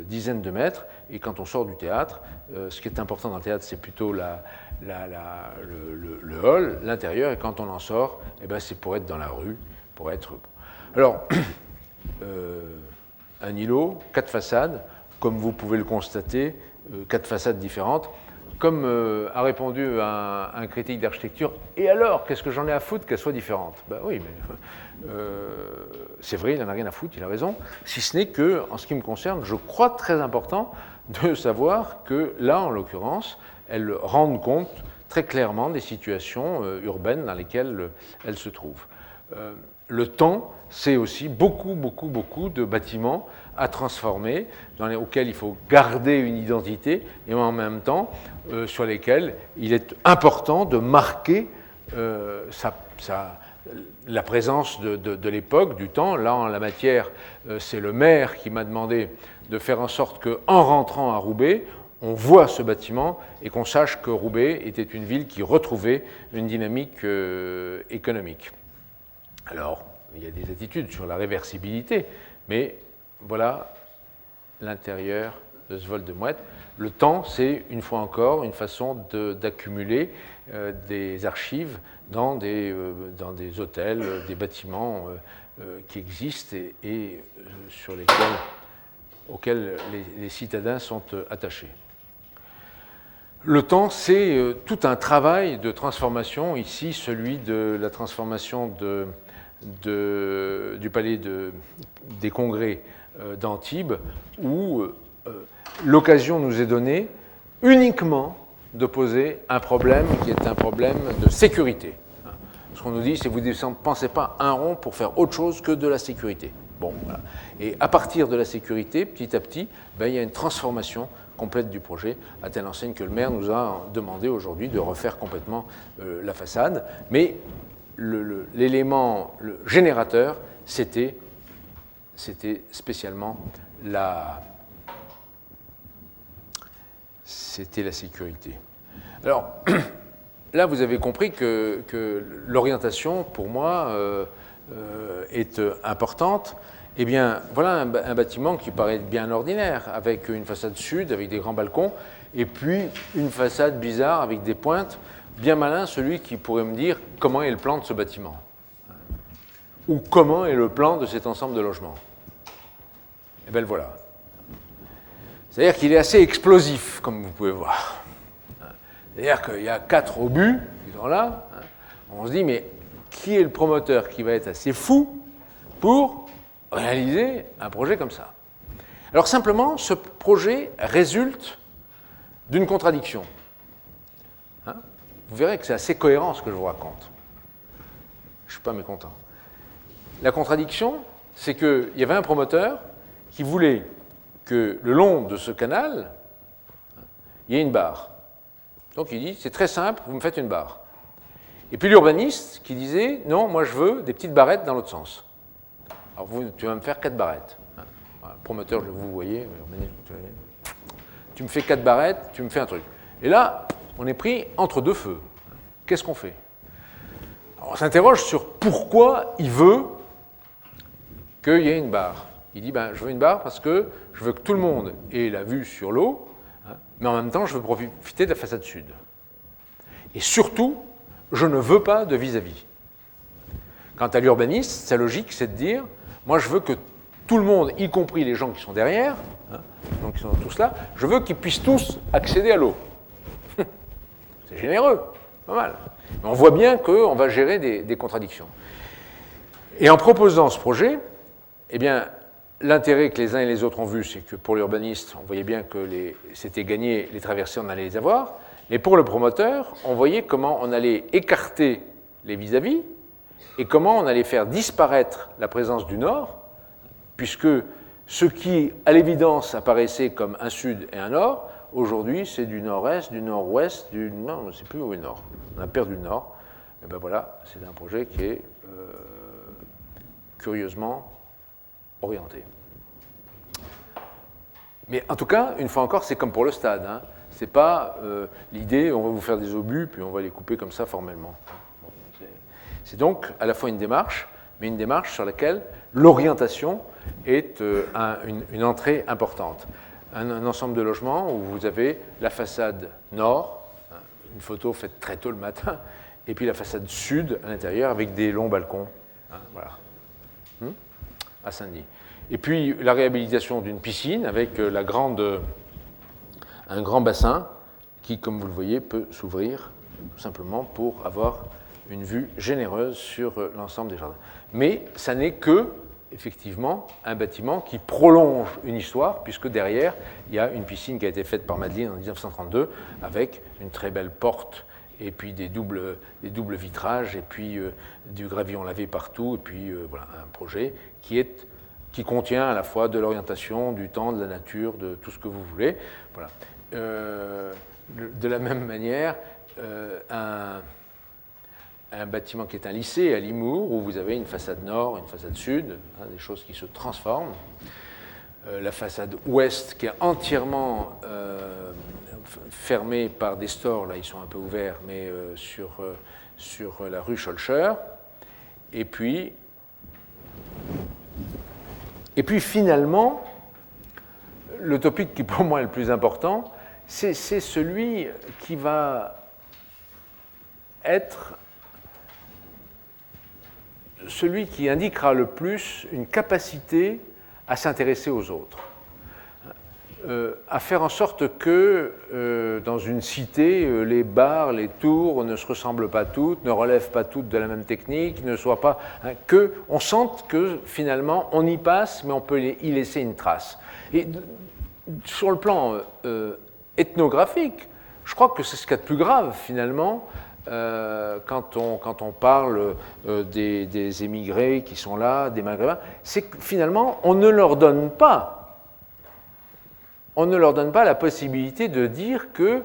dizaines de mètres, et quand on sort du théâtre, ce qui est important dans le théâtre, c'est plutôt le hall, l'intérieur, et quand on en sort, c'est pour être dans la rue, pour être... Alors, un îlot, 4 façades, comme vous pouvez le constater, 4 façades différentes. Comme a répondu un critique d'architecture, et alors, qu'est-ce que j'en ai à foutre qu'elles soient différentes? Ben oui, mais c'est vrai, il n'en a rien à foutre, il a raison, si ce n'est que, en ce qui me concerne, je crois très important de savoir que là, en l'occurrence, elles rendent compte très clairement des situations urbaines dans lesquelles elles se trouvent. Le temps, c'est aussi beaucoup de bâtiments à transformer, auxquels il faut garder une identité, et en même temps sur lesquels il est important de marquer la présence de l'époque, du temps. Là, en la matière, c'est le maire qui m'a demandé de faire en sorte qu'en rentrant à Roubaix, on voit ce bâtiment et qu'on sache que Roubaix était une ville qui retrouvait une dynamique économique. Alors, il y a des attitudes sur la réversibilité, mais voilà l'intérieur de ce vol de mouette. Le temps, c'est une fois encore une façon d'accumuler des archives dans des hôtels, des bâtiments qui existent et auxquels les citadins sont attachés. Le temps, c'est tout un travail de transformation, ici celui de la transformation du palais des congrès d'Antibes, où l'occasion nous est donnée uniquement de poser un problème qui est un problème de sécurité. Ce qu'on nous dit, c'est que vous ne pensez pas un rond pour faire autre chose que de la sécurité. Bon, voilà. Et à partir de la sécurité, petit à petit, il y a une transformation complète du projet, à telle enseigne que le maire nous a demandé aujourd'hui de refaire complètement la façade. Mais l'élément générateur, c'était spécialement la sécurité. Alors, là, vous avez compris que l'orientation, pour moi, est importante. Eh bien, voilà un bâtiment qui paraît bien ordinaire, avec une façade sud, avec des grands balcons, et puis une façade bizarre avec des pointes. Bien malin, celui qui pourrait me dire comment est le plan de ce bâtiment, ou comment est le plan de cet ensemble de logements. Eh bien, le voilà. C'est-à-dire qu'il est assez explosif, comme vous pouvez voir. C'est-à-dire qu'il y a 4 obus qui sont là. On se dit, mais qui est le promoteur qui va être assez fou pour réaliser un projet comme ça? Alors simplement, ce projet résulte d'une contradiction. Vous verrez que c'est assez cohérent ce que je vous raconte. Je ne suis pas mécontent. La contradiction, c'est qu'il y avait un promoteur qui voulait que le long de ce canal, il y ait une barre. Donc il dit, c'est très simple, vous me faites une barre. Et puis l'urbaniste qui disait, non, moi je veux des petites barrettes dans l'autre sens. Alors tu vas me faire 4 barrettes. Promoteur, vous voyez, tu me fais 4 barrettes, tu me fais un truc. Et là, on est pris entre deux feux. Qu'est-ce qu'on fait? Alors, on s'interroge sur pourquoi il veut qu'il y ait une barre. Il dit, je veux une barre parce que je veux que tout le monde ait la vue sur l'eau, mais en même temps, je veux profiter de la façade sud. Et surtout, je ne veux pas de vis-à-vis. Quant à l'urbaniste, sa logique, c'est de dire, moi, je veux que tout le monde, y compris les gens qui sont derrière, donc qui sont tous là, je veux qu'ils puissent tous accéder à l'eau. C'est généreux, pas mal. Mais on voit bien qu'on va gérer des contradictions. Et en proposant ce projet, eh bien, l'intérêt que les uns et les autres ont vu, c'est que pour l'urbaniste, on voyait bien que c'était gagné, les traversées, on allait les avoir. Mais pour le promoteur, on voyait comment on allait écarter les vis-à-vis et comment on allait faire disparaître la présence du nord, puisque ce qui, à l'évidence, apparaissait comme un sud et un nord, aujourd'hui, c'est du nord-est, du nord-ouest, non, on ne sait plus où est le nord. On a perdu le nord. Et bien voilà, c'est un projet qui est curieusement orienté. Mais en tout cas, une fois encore, c'est comme pour le stade. C'est pas l'idée, on va vous faire des obus, puis on va les couper comme ça formellement. Bon, c'est donc à la fois une démarche, mais une démarche sur laquelle l'orientation est une entrée importante. Un ensemble de logements où vous avez la façade nord, une photo faite très tôt le matin, et puis la façade sud à l'intérieur avec des longs balcons, voilà, à Saint-Denis. Et puis la réhabilitation d'une piscine avec un grand bassin qui, comme vous le voyez, peut s'ouvrir tout simplement pour avoir une vue généreuse sur l'ensemble des jardins. Mais ça n'est que, effectivement, un bâtiment qui prolonge une histoire, puisque derrière, il y a une piscine qui a été faite par Madeleine en 1932, avec une très belle porte et puis des doubles vitrages, et puis du gravillon lavé partout, et puis voilà, un projet qui contient à la fois de l'orientation, du temps, de la nature, de tout ce que vous voulez. Voilà. De la même manière, un bâtiment qui est un lycée à Limours, où vous avez une façade nord, une façade sud, hein, des choses qui se transforment. La façade ouest qui est entièrement fermée par des stores, là ils sont un peu ouverts, mais sur la rue Scholcher. Et puis finalement, le topic qui pour moi est le plus important, c'est celui qui va être celui qui indiquera le plus une capacité à s'intéresser aux autres, à faire en sorte que dans une cité, les bars, les tours ne se ressemblent pas toutes, ne relèvent pas toutes de la même technique, ne soient pas, qu'on sente que finalement on y passe, mais on peut y laisser une trace. Et sur le plan ethnographique, je crois que c'est ce qu'il y a de plus grave finalement. Quand on parle des émigrés qui sont là, des Maghrébins, c'est que finalement, on ne leur donne pas la possibilité de dire qu'il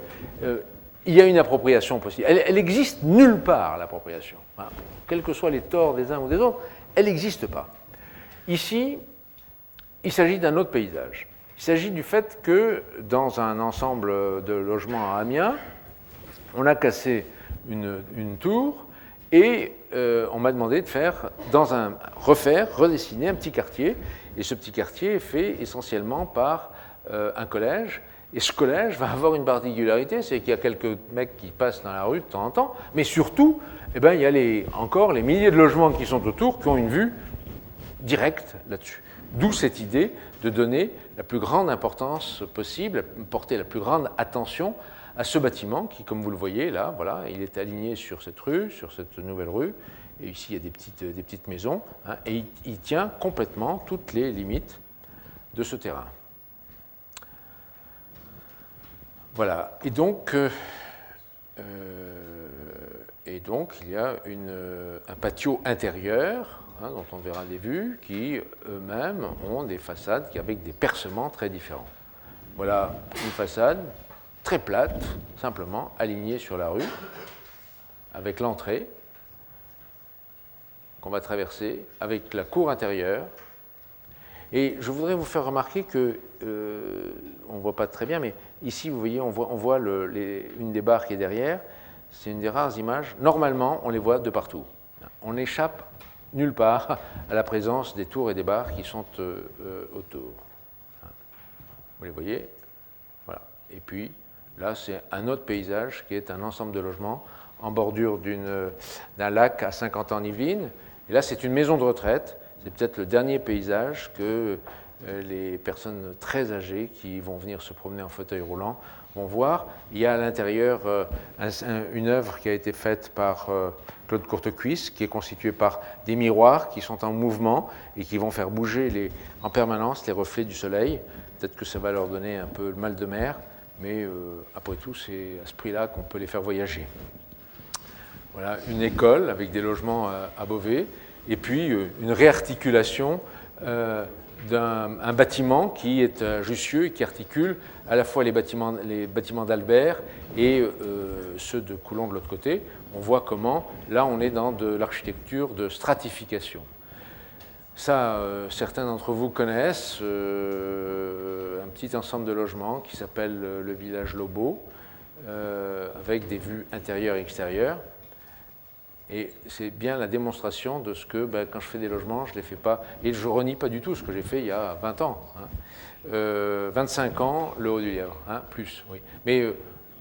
y a une appropriation possible. Elle n'existe nulle part, l'appropriation. Hein. Quels que soient les torts des uns ou des autres, elle n'existe pas. Ici, il s'agit d'un autre paysage. Il s'agit du fait que dans un ensemble de logements à Amiens, on a cassé une tour, et on m'a demandé de redessiner un petit quartier. Et ce petit quartier est fait essentiellement par un collège. Et ce collège va avoir une particularité, c'est qu'il y a quelques mecs qui passent dans la rue de temps en temps, mais surtout, il y a encore les milliers de logements qui sont autour, qui ont une vue directe là-dessus. D'où cette idée de donner la plus grande importance possible, porter la plus grande attention à ce bâtiment qui, comme vous le voyez là, voilà, il est aligné sur cette rue, sur cette nouvelle rue, et ici il y a des petites maisons, hein, et il tient complètement toutes les limites de ce terrain. Voilà, et donc il y a un patio intérieur, hein, dont on verra des vues, qui eux-mêmes ont des façades avec des percements très différents. Voilà une façade très plate, simplement alignée sur la rue, avec l'entrée qu'on va traverser, avec la cour intérieure. Et je voudrais vous faire remarquer que, on ne voit pas très bien, mais ici, vous voyez, on voit une des barres qui est derrière. C'est une des rares images. Normalement, on les voit de partout. On n'échappe nulle part à la présence des tours et des barres qui sont autour. Vous les voyez? Voilà. Et puis, là, c'est un autre paysage qui est un ensemble de logements en bordure d'un lac à 50 ans en Yvelines. Et là, c'est une maison de retraite. C'est peut-être le dernier paysage que les personnes très âgées qui vont venir se promener en fauteuil roulant vont voir. Il y a à l'intérieur une œuvre qui a été faite par Claude Courtecuisse, qui est constituée par des miroirs qui sont en mouvement et qui vont faire bouger en permanence les reflets du soleil. Peut-être que ça va leur donner un peu le mal de mer, mais après tout, c'est à ce prix-là qu'on peut les faire voyager. Voilà, une école avec des logements à Beauvais, et puis une réarticulation d'un bâtiment qui est à Jussieu et qui articule à la fois les bâtiments d'Albert et ceux de Coulon de l'autre côté. On voit comment, là, on est dans de l'architecture de stratification. Ça, certains d'entre vous connaissent un petit ensemble de logements qui s'appelle le village Lobo, avec des vues intérieures et extérieures. Et c'est bien la démonstration de ce que, quand je fais des logements, je ne les fais pas. Et je ne renie pas du tout ce que j'ai fait il y a 20 ans. 25 ans, le Haut-du-Lièvre, plus, oui. Mais,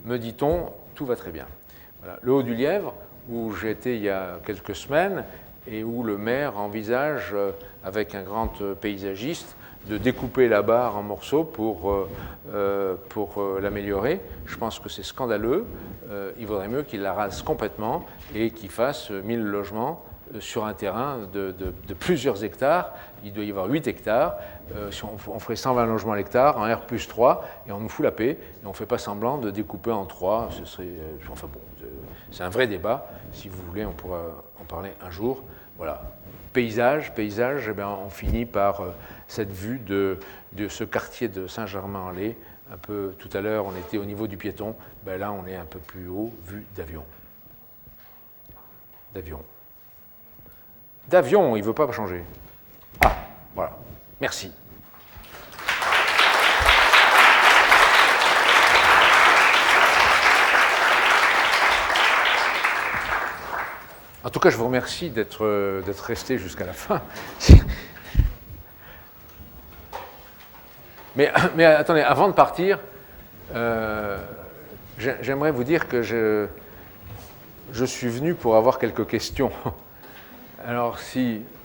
me dit-on, tout va très bien. Voilà. Le Haut-du-Lièvre, où j'ai été il y a quelques semaines, et où le maire envisage, avec un grand paysagiste, de découper la barre en morceaux pour l'améliorer. Je pense que c'est scandaleux. Il vaudrait mieux qu'il la rase complètement et qu'il fasse 1000 logements sur un terrain de plusieurs hectares. Il doit y avoir 8 hectares. Si on ferait 120 logements à l'hectare, en R+3, et on nous fout la paix, et on ne fait pas semblant de découper en 3. Ce serait, enfin bon, c'est un vrai débat. Si vous voulez, on pourra en parler un jour. Voilà. Paysage, eh bien, on finit par cette vue de ce quartier de Saint-Germain-en-Laye. Un peu, tout à l'heure, on était au niveau du piéton. Ben là, on est un peu plus haut, vue d'avion. D'avion, il ne veut pas changer. Ah, voilà. Merci. En tout cas, je vous remercie d'être resté jusqu'à la fin. Mais attendez, avant de partir, j'aimerais vous dire que je suis venu pour avoir quelques questions. Alors,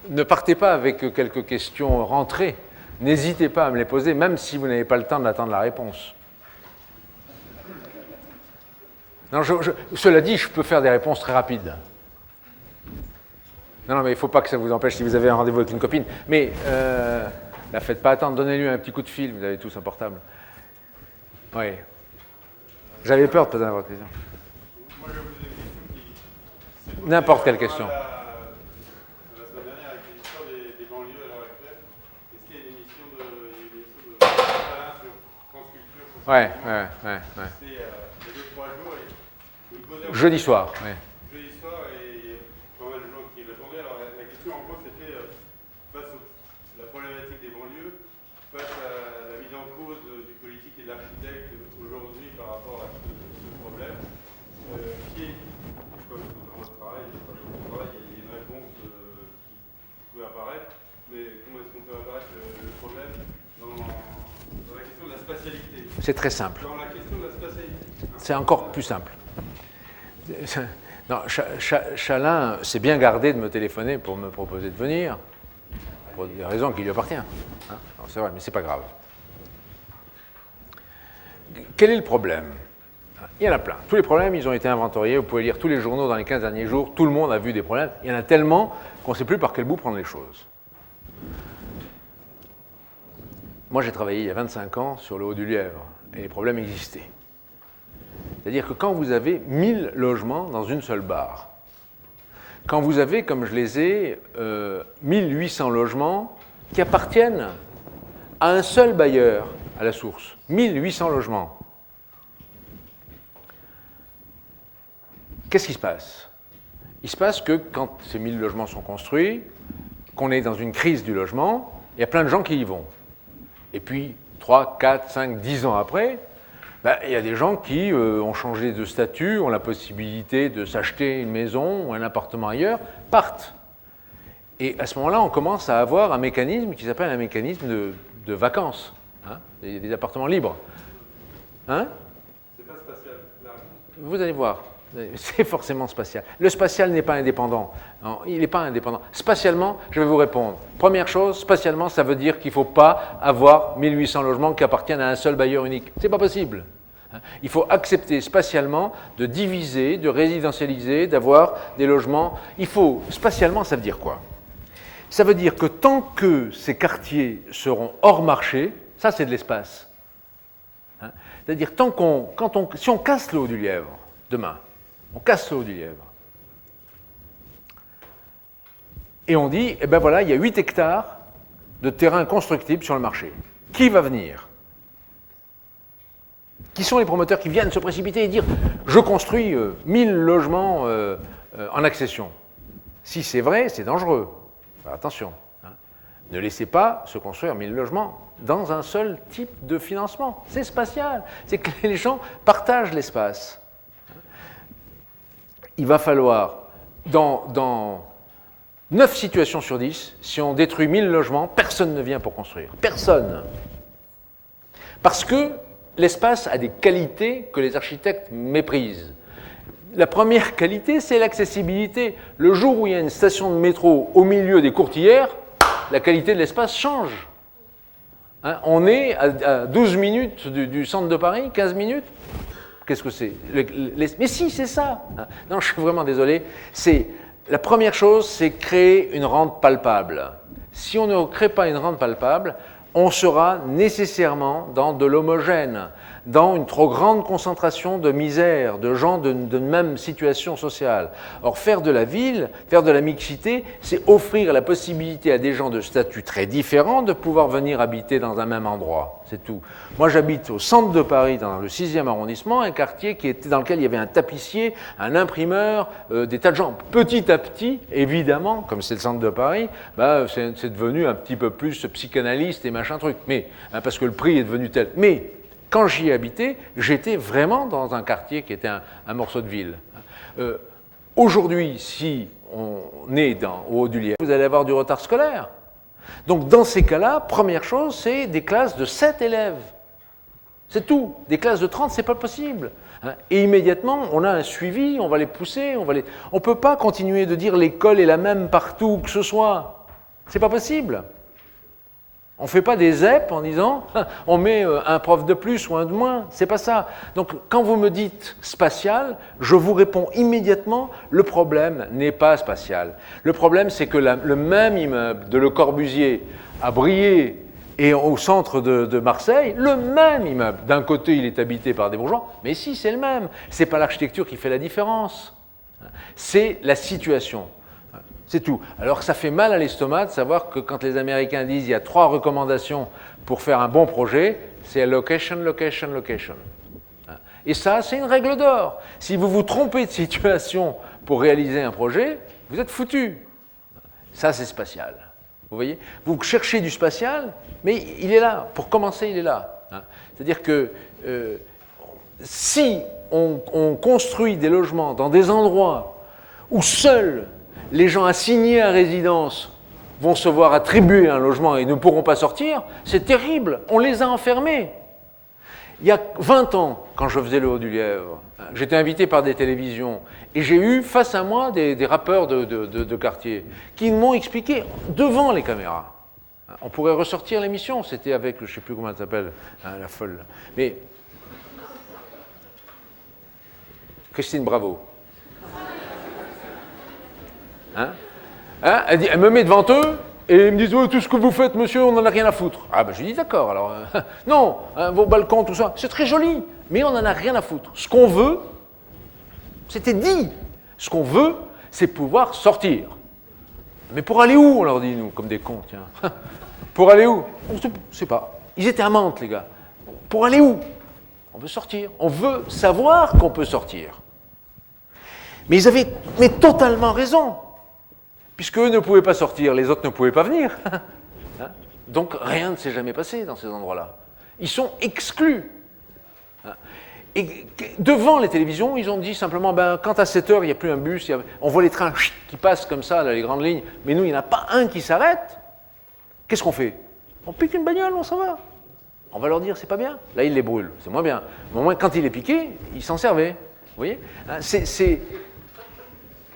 ne partez pas avec quelques questions rentrées. N'hésitez pas à me les poser, même si vous n'avez pas le temps d'attendre la réponse. Non, cela dit, je peux faire des réponses très rapides. Non, mais il ne faut pas que ça vous empêche si vous avez un rendez-vous avec une copine. Mais la faites pas attendre, donnez-lui un petit coup de fil, vous avez tous un portable. Oui. J'avais peur de poser votre question. Moi, je vais vous poser une question qui... N'importe quelle question. La semaine dernière, avec l'histoire des banlieues à l'heure actuelle, est-ce qu'il y a une émission de Alain sur France Culture? Ouais. C'est il y a 2-3 jours. Et il posait Jeudi soir, oui. Jeudi soir, et il y a pas mal de gens qui répondaient. Alors, la question, en gros, c'était face à la problématique des banlieues, face à la mise en cause du politique et de l'architecte aujourd'hui par rapport à ce problème, qui est, comme dans votre travail, il y a une réponse qui peut apparaître, mais comment est-ce qu'on peut apparaître le problème dans la question de la spatialité? C'est très simple. Dans la question de la spatialité. C'est encore plus simple. Non, Chalin s'est bien gardé de me téléphoner pour me proposer de venir, pour des raisons qui lui appartiennent. Hein, c'est vrai, mais c'est pas grave. Quel est le problème? Il y en a plein. Tous les problèmes, ils ont été inventoriés. Vous pouvez lire tous les journaux dans les 15 derniers jours. Tout le monde a vu des problèmes. Il y en a tellement qu'on ne sait plus par quel bout prendre les choses. Moi, j'ai travaillé il y a 25 ans sur le Haut-du-Lièvre, et les problèmes existaient. C'est-à-dire que quand vous avez 1000 logements dans une seule barre, quand vous avez, comme je les ai, 1800 logements qui appartiennent à un seul bailleur à la source, 1800 logements, qu'est-ce qui se passe? Il se passe que quand ces 1000 logements sont construits, qu'on est dans une crise du logement, il y a plein de gens qui y vont. Et puis, 3, 4, 5, 10 ans après, il y a des gens qui ont changé de statut, ont la possibilité de s'acheter une maison ou un appartement ailleurs, partent. Et à ce moment-là, on commence à avoir un mécanisme qui s'appelle un mécanisme de vacances, hein, des appartements libres. Hein? C'est pas spatial. Vous allez voir. C'est forcément spatial. Le spatial n'est pas indépendant. Non, il n'est pas indépendant. Spatialement, je vais vous répondre. Première chose, spatialement, ça veut dire qu'il ne faut pas avoir 1800 logements qui appartiennent à un seul bailleur unique. Ce n'est pas possible. Il faut accepter spatialement de diviser, de résidentialiser, d'avoir des logements. Spatialement, ça veut dire quoi? Ça veut dire que tant que ces quartiers seront hors marché, ça c'est de l'espace. Hein? C'est-à-dire si on casse le Haut-du-Lièvre, demain, on casse le Haut-du-Lièvre. Et on dit, eh ben voilà, il y a 8 hectares de terrain constructible sur le marché. Qui va venir? Qui sont les promoteurs qui viennent se précipiter et dire « Je construis 1000 logements en accession ». Si c'est vrai, c'est dangereux. Alors, attention, hein. Ne laissez pas se construire 1000 logements dans un seul type de financement. C'est spatial. C'est que les gens partagent l'espace. Il va falloir, dans 9 situations sur 10, si on détruit 1000 logements, personne ne vient pour construire. Personne. Parce que l'espace a des qualités que les architectes méprisent. La première qualité, c'est l'accessibilité. Le jour où il y a une station de métro au milieu des courtilières, la qualité de l'espace change. Hein, on est à 12 minutes du centre de Paris, 15 minutes. Qu'est-ce que c'est? Mais si, c'est ça. Non, je suis vraiment désolé. C'est la première chose, c'est créer une rente palpable. Si on ne crée pas une rente palpable, on sera nécessairement dans de l'homogène, dans une trop grande concentration de misère, de gens de même situation sociale. Or, faire de la ville, faire de la mixité, c'est offrir la possibilité à des gens de statuts très différents de pouvoir venir habiter dans un même endroit. C'est tout. Moi, j'habite au centre de Paris, dans le 6e arrondissement, un quartier dans lequel il y avait un tapissier, un imprimeur, des tas de gens. Petit à petit, évidemment, comme c'est le centre de Paris, c'est devenu un petit peu plus psychanalyste et machin truc. Mais, parce que le prix est devenu tel. Mais, quand j'y ai habité, j'étais vraiment dans un quartier qui était un morceau de ville. Aujourd'hui, si on est au Haut du Lièvre, vous allez avoir du retard scolaire. Donc, dans ces cas-là, première chose, c'est des classes de 7 élèves. C'est tout. Des classes de 30, c'est pas possible. Et immédiatement, on a un suivi, on va les pousser, on ne peut pas continuer de dire l'école est la même partout que ce soit. C'est pas possible. On ne fait pas des ZEP en disant on met un prof de plus ou un de moins, c'est pas ça. Donc quand vous me dites spatial, je vous réponds immédiatement, le problème n'est pas spatial. Le problème c'est que le même immeuble de Le Corbusier à Briey et au centre de Marseille, le même immeuble, d'un côté il est habité par des bourgeois, mais si c'est le même, c'est pas l'architecture qui fait la différence, c'est la situation. C'est tout. Alors ça fait mal à l'estomac de savoir que quand les Américains disent il y a 3 recommandations pour faire un bon projet, c'est location, location, location. Et ça, c'est une règle d'or. Si vous vous trompez de situation pour réaliser un projet, vous êtes foutu. Ça, c'est spatial. Vous voyez? Vous cherchez du spatial, mais il est là. Pour commencer, il est là. C'est-à-dire que si on construit des logements dans des endroits où seuls les gens assignés à résidence vont se voir attribuer un logement et ne pourront pas sortir, c'est terrible, on les a enfermés. Il y a 20 ans, quand je faisais le Haut-du-Lièvre, j'étais invité par des télévisions et j'ai eu face à moi des rappeurs de quartier qui m'ont expliqué devant les caméras. On pourrait ressortir l'émission, c'était avec, je ne sais plus comment elle s'appelle, la folle, mais Christine Bravo. Elle me met devant eux et ils me disent oh, tout ce que vous faites, monsieur, on n'en a rien à foutre. Ah ben je dis d'accord, alors non, vos balcons, tout ça, c'est très joli, mais on n'en a rien à foutre. Ce qu'on veut, c'était dit, ce qu'on veut, c'est pouvoir sortir. Mais pour aller où, on leur dit, nous, comme des cons, tiens. Pour aller où? On ne sait pas. Ils étaient à Mantes, les gars. Pour aller où? On veut sortir. On veut savoir qu'on peut sortir. Mais ils avaient totalement raison. Puisque eux ne pouvaient pas sortir, les autres ne pouvaient pas venir. Donc rien ne s'est jamais passé dans ces endroits-là. Ils sont exclus. Et devant les télévisions, ils ont dit simplement, quand à 7 heures, il n'y a plus un bus, on voit les trains qui passent comme ça, là, les grandes lignes, mais nous, il n'y en a pas un qui s'arrête. Qu'est-ce qu'on fait? On pique une bagnole, on s'en va. On va leur dire, c'est pas bien. Là, ils les brûlent, c'est moins bien. Mais au moins, quand il est piqué, ils s'en servaient. Vous voyez?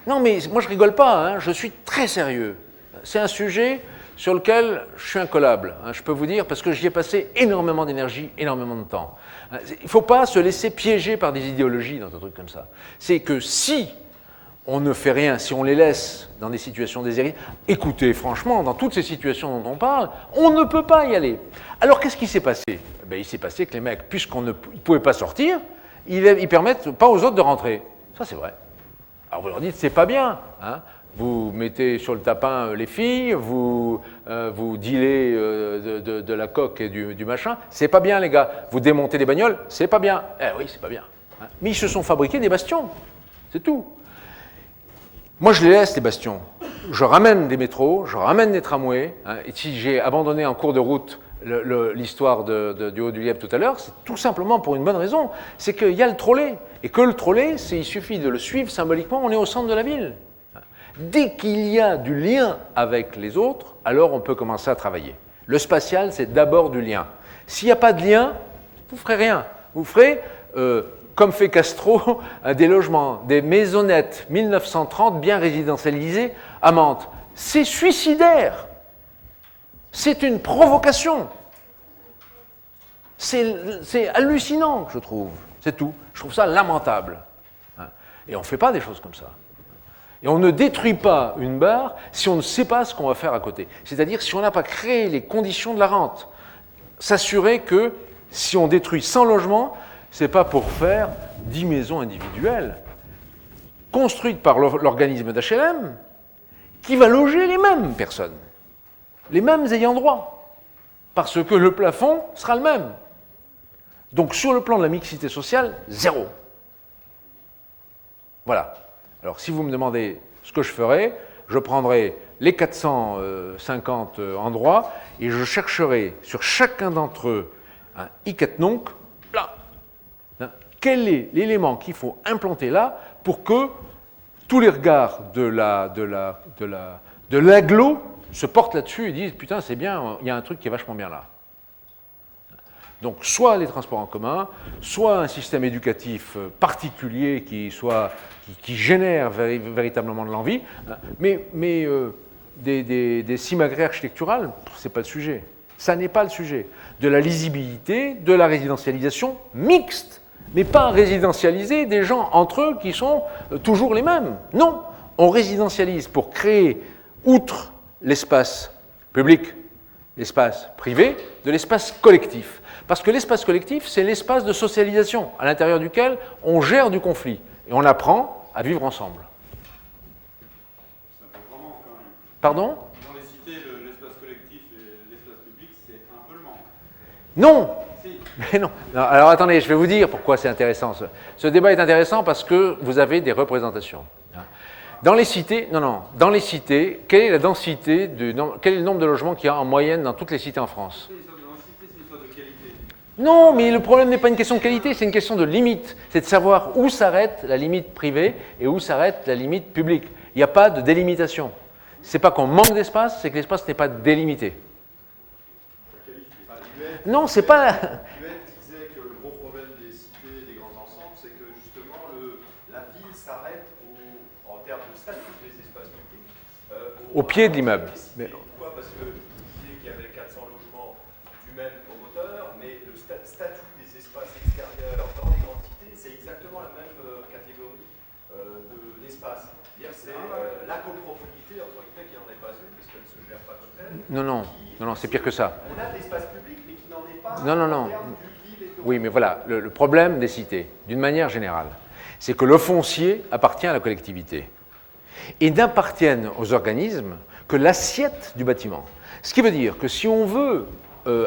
Non, mais moi, je rigole pas, je suis très sérieux. C'est un sujet sur lequel je suis incollable, je peux vous dire, parce que j'y ai passé énormément d'énergie, énormément de temps. Il ne faut pas se laisser piéger par des idéologies dans un truc comme ça. C'est que si on ne fait rien, si on les laisse dans des situations déshéritées, écoutez, franchement, dans toutes ces situations dont on parle, on ne peut pas y aller. Alors, qu'est-ce qui s'est passé? Il s'est passé que les mecs, puisqu'on ne pouvaient pas sortir, ils permettent pas aux autres de rentrer. Ça, c'est vrai. Alors, vous leur dites, c'est pas bien, Vous mettez sur le tapin les filles, vous dealez de la coque et du machin, c'est pas bien les gars. Vous démontez des bagnoles, c'est pas bien. Eh oui, c'est pas bien. Mais ils se sont fabriqués des bastions, c'est tout. Moi je les laisse les bastions. Je ramène des métros, je ramène des tramways. Et si j'ai abandonné en cours de route l'histoire du Haut-du-Lièvre tout à l'heure, c'est tout simplement pour une bonne raison. C'est qu'il y a le trolley. Et que le trolley, il suffit de le suivre symboliquement, on est au centre de la ville. Dès qu'il y a du lien avec les autres, alors on peut commencer à travailler. Le spatial, c'est d'abord du lien. S'il n'y a pas de lien, vous ne ferez rien. Vous ferez, comme fait Castro, des logements, des maisonnettes 1930 bien résidentialisées à Mantes. C'est suicidaire. C'est une provocation. C'est hallucinant, je trouve. C'est tout. Je trouve ça lamentable. Et on ne fait pas des choses comme ça. Et on ne détruit pas une barre si on ne sait pas ce qu'on va faire à côté. C'est-à-dire si on n'a pas créé les conditions de la rente. S'assurer que si on détruit 100 logements, ce n'est pas pour faire 10 maisons individuelles construites par l'organisme d'HLM qui va loger les mêmes personnes, les mêmes ayants droit, parce que le plafond sera le même. Donc sur le plan de la mixité sociale, zéro. Voilà. Alors si vous me demandez ce que je ferai, je prendrai les 450 endroits et je chercherai sur chacun d'entre eux un ICATNONC, là. Quel est l'élément qu'il faut implanter là pour que tous les regards de l'agglo se portent là-dessus et disent « Putain, c'est bien, il y a un truc qui est vachement bien là ». Donc, soit les transports en commun, soit un système éducatif particulier qui génère véritablement de l'envie, mais des simagrées architecturales, ce n'est pas le sujet. Ça n'est pas le sujet. De la lisibilité, de la résidentialisation mixte, mais pas résidentialiser des gens entre eux qui sont toujours les mêmes. Non, on résidentialise pour créer, outre l'espace public, l'espace privé, de l'espace collectif. Parce que l'espace collectif, c'est l'espace de socialisation à l'intérieur duquel on gère du conflit et on apprend à vivre ensemble. C'est un peu vraiment quand même. Pardon ? Dans les cités, l'espace collectif et l'espace public, c'est un peu le manque. Non ! Si. Mais non. Non. Alors attendez, je vais vous dire pourquoi c'est intéressant. Ce débat est intéressant parce que vous avez des représentations. Dans les cités, dans les cités, quelle est la densité, quel est le nombre de logements qu'il y a en moyenne dans toutes les cités en France ? C'est une histoire de densité, c'est une histoire de qualité. Non, mais le problème n'est pas une question de qualité, c'est une question de limite. C'est de savoir où s'arrête la limite privée et où s'arrête la limite publique. Il n'y a pas de délimitation. C'est pas qu'on manque d'espace, c'est que l'espace n'est pas délimité. Non, c'est pas... Huette disait que le gros problème des cités et des grands ensembles, c'est que justement la ville s'arrête en termes de statut des espaces publics au pied de l'immeuble. Pourquoi ? Parce que vous disiez qu'il y avait 400 logements du même promoteur, mais le statut des espaces extérieurs dans les grandes cités, c'est exactement la même catégorie d'espace. C'est-à-dire c'est la copropriété, entre guillemets, qui n'en est pas une, parce qu'elle ne se gère pas comme telle. Non, c'est pire que ça. On a de l'espace public, mais qui n'en est pas Non. en termes d'utile et de... Oui, mais voilà, le problème des cités, d'une manière générale, c'est que le foncier appartient à la collectivité et n'appartiennent aux organismes que l'assiette du bâtiment. Ce qui veut dire que si on veut,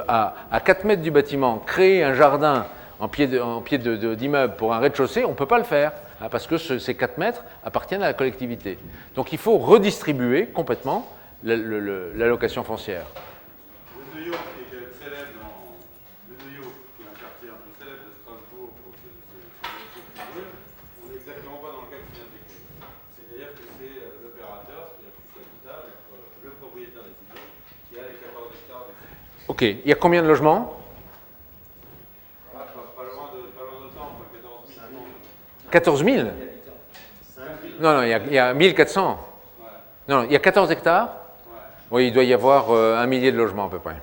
à 4 mètres du bâtiment, créer un jardin en pied d'immeuble pour un rez-de-chaussée, on ne peut pas le faire, parce que ces 4 mètres appartiennent à la collectivité. Donc il faut redistribuer complètement l'allocation foncière. Le Neuilly, qui est quand même célèbre le Neuilly, qui est un quartier un peu célèbre de Strasbourg pour ce on n'est exactement pas dans le cas que tu viens de décrire. C'est-à-dire que c'est l'opérateur, c'est-à-dire plus l'habitat, le propriétaire des immeubles, qui a les 14 hectares des sites. Ok, il y a combien de logements ? Voilà, pas loin d'autant, 14 14 000. 000 ? Non, il y a 1400. Ouais. Non, il y a 14 hectares. Oui, il doit y avoir 1 millier de logements à peu près.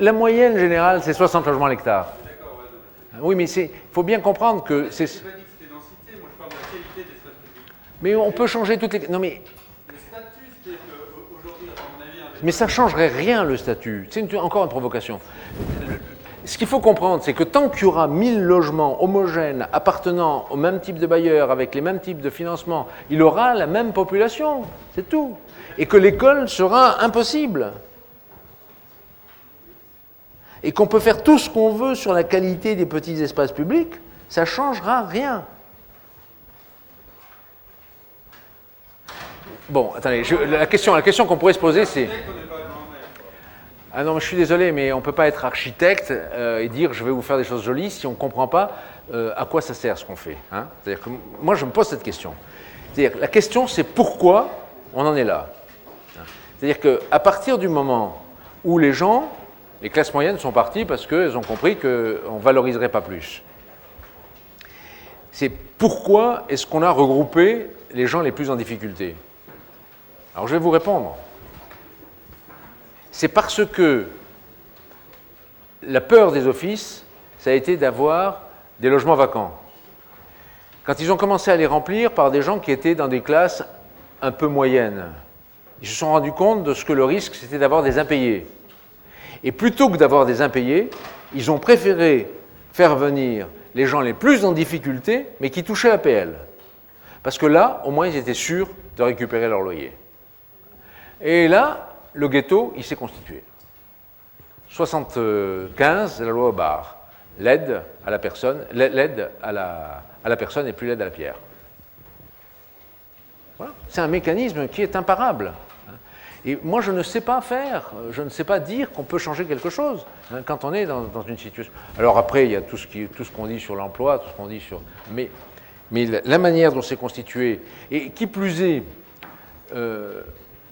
La moyenne générale, c'est 60 logements à l'hectare. D'accord, ouais. Oui, mais il faut bien comprendre que c'est... Je n'ai pas dit que c'était densité, moi je parle de la qualité des espaces publics. Mais on peut changer toutes les... Non, mais... Le statut, c'est-à-dire qu'aujourd'hui, à mon avis... Mais ça ne changerait rien, le statut. C'est encore une provocation. Ce qu'il faut comprendre, c'est que tant qu'il y aura 1000 logements homogènes, appartenant au même type de bailleur, avec les mêmes types de financement, il aura la même population. C'est tout. Et que l'école sera impossible. Et qu'on peut faire tout ce qu'on veut sur la qualité des petits espaces publics, ça ne changera rien. Bon, attendez, la question qu'on pourrait se poser, c'est... Ah non, mais je suis désolé, mais on ne peut pas être architecte et dire je vais vous faire des choses jolies si on ne comprend pas à quoi ça sert ce qu'on fait. Hein. C'est-à-dire que moi, je me pose cette question. C'est-à-dire la question, c'est pourquoi on en est là. C'est-à-dire qu'à partir du moment où les gens, les classes moyennes sont parties parce qu'elles ont compris qu'on ne valoriserait pas plus. C'est pourquoi est-ce qu'on a regroupé les gens les plus en difficulté? Alors je vais vous répondre. C'est parce que la peur des offices, ça a été d'avoir des logements vacants. quand ils ont commencé à les remplir par des gens qui étaient dans des classes un peu moyennes. Ils se sont rendus compte de ce que le risque, c'était d'avoir des impayés. Et plutôt que d'avoir des impayés, ils ont préféré faire venir les gens les plus en difficulté, mais qui touchaient l'APL. Parce que là, au moins, ils étaient sûrs de récupérer leur loyer. Et là, le ghetto, il s'est constitué. 75, la loi Barre. L'aide à la personne, l'aide à la personne et plus l'aide à la pierre. Voilà. C'est un mécanisme qui est imparable. Et moi, je ne sais pas faire, je ne sais pas dire qu'on peut changer quelque chose quand on est dans une situation. Alors après, il y a tout ce qu'on dit sur l'emploi, tout ce qu'on dit sur. Mais la manière dont c'est constitué, et qui plus est,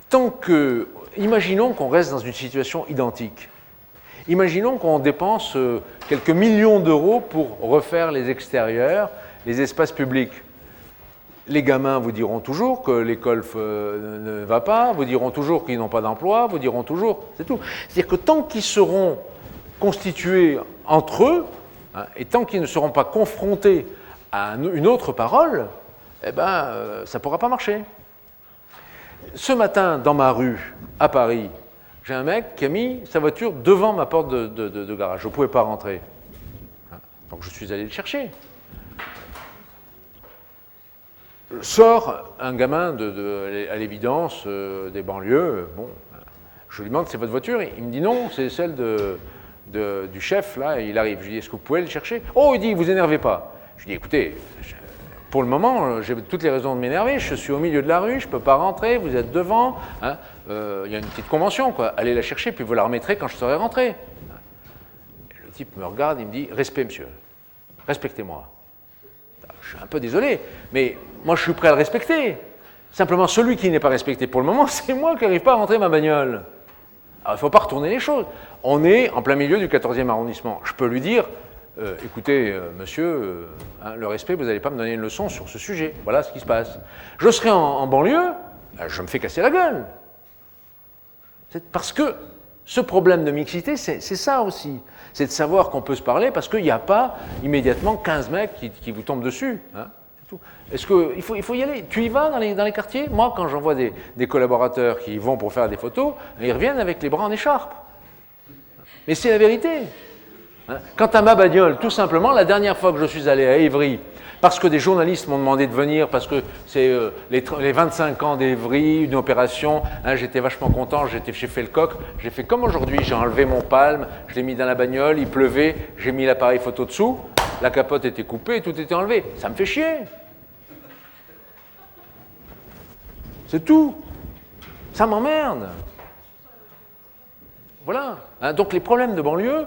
tant que. Imaginons qu'on reste dans une situation identique. Imaginons qu'on dépense quelques millions d'euros pour refaire les extérieurs, les espaces publics. Les gamins vous diront toujours que l'école ne va pas, vous diront toujours qu'ils n'ont pas d'emploi, vous diront toujours, c'est tout. C'est-à-dire que tant qu'ils seront constitués entre eux, et tant qu'ils ne seront pas confrontés à une autre parole, eh ben, ça ne pourra pas marcher. Ce matin, dans ma rue, à Paris, j'ai un mec qui a mis sa voiture devant ma porte de garage. Je ne pouvais pas rentrer. Donc je suis allé le chercher. Sort un gamin à l'évidence des banlieues. Bon, je lui demande, c'est votre voiture? Il me dit non, c'est celle du chef, là, il arrive. Je lui dis, est-ce que vous pouvez le chercher? Oh, il dit, vous énervez pas. Je lui dis, écoutez, pour le moment, j'ai toutes les raisons de m'énerver, je suis au milieu de la rue, je ne peux pas rentrer, vous êtes devant, hein, y a une petite convention, quoi. Allez la chercher, puis vous la remettrez quand je serai rentré. Et le type me regarde, il me dit, respect, monsieur, respectez-moi. Je suis un peu désolé, mais moi je suis prêt à le respecter. Simplement, celui qui n'est pas respecté pour le moment, c'est moi qui n'arrive pas à rentrer ma bagnole. Alors il ne faut pas retourner les choses. On est en plein milieu du 14e arrondissement. Je peux lui dire, écoutez, monsieur, le respect, vous n'allez pas me donner une leçon sur ce sujet. Voilà ce qui se passe. Je serai en banlieue, je me fais casser la gueule. C'est parce que ce problème de mixité, c'est ça aussi. C'est de savoir qu'on peut se parler parce qu'il n'y a pas immédiatement 15 mecs qui vous tombent dessus. Hein, c'est tout. Est-ce qu'il faut y aller? Tu y vas dans les quartiers? Moi, quand j'envoie des collaborateurs qui vont pour faire des photos, ils reviennent avec les bras en écharpe. Mais c'est la vérité. Hein. Quant à ma bagnole, tout simplement, la dernière fois que je suis allé à Évry, parce que des journalistes m'ont demandé de venir, parce que c'est les 25 ans d'Évry, une opération, hein, j'étais vachement content, j'ai fait le coq, j'ai fait comme aujourd'hui, j'ai enlevé mon palme, je l'ai mis dans la bagnole, il pleuvait, j'ai mis l'appareil photo dessous, la capote était coupée, tout était enlevé. Ça me fait chier. C'est tout. Ça m'emmerde. Voilà. Hein, donc les problèmes de banlieue,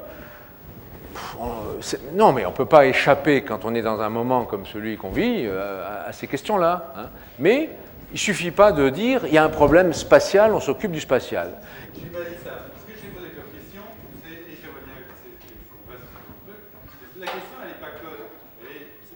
non, mais on ne peut pas échapper, quand on est dans un moment comme celui qu'on vit, à ces questions-là. Hein. Mais il ne suffit pas de dire il y a un problème spatial, on s'occupe du spatial. Je n'ai pas dit ça. Ce que j'ai posé comme question, et j'aimerais bien qu'on reste sur le truc, la question, elle n'est pas conne.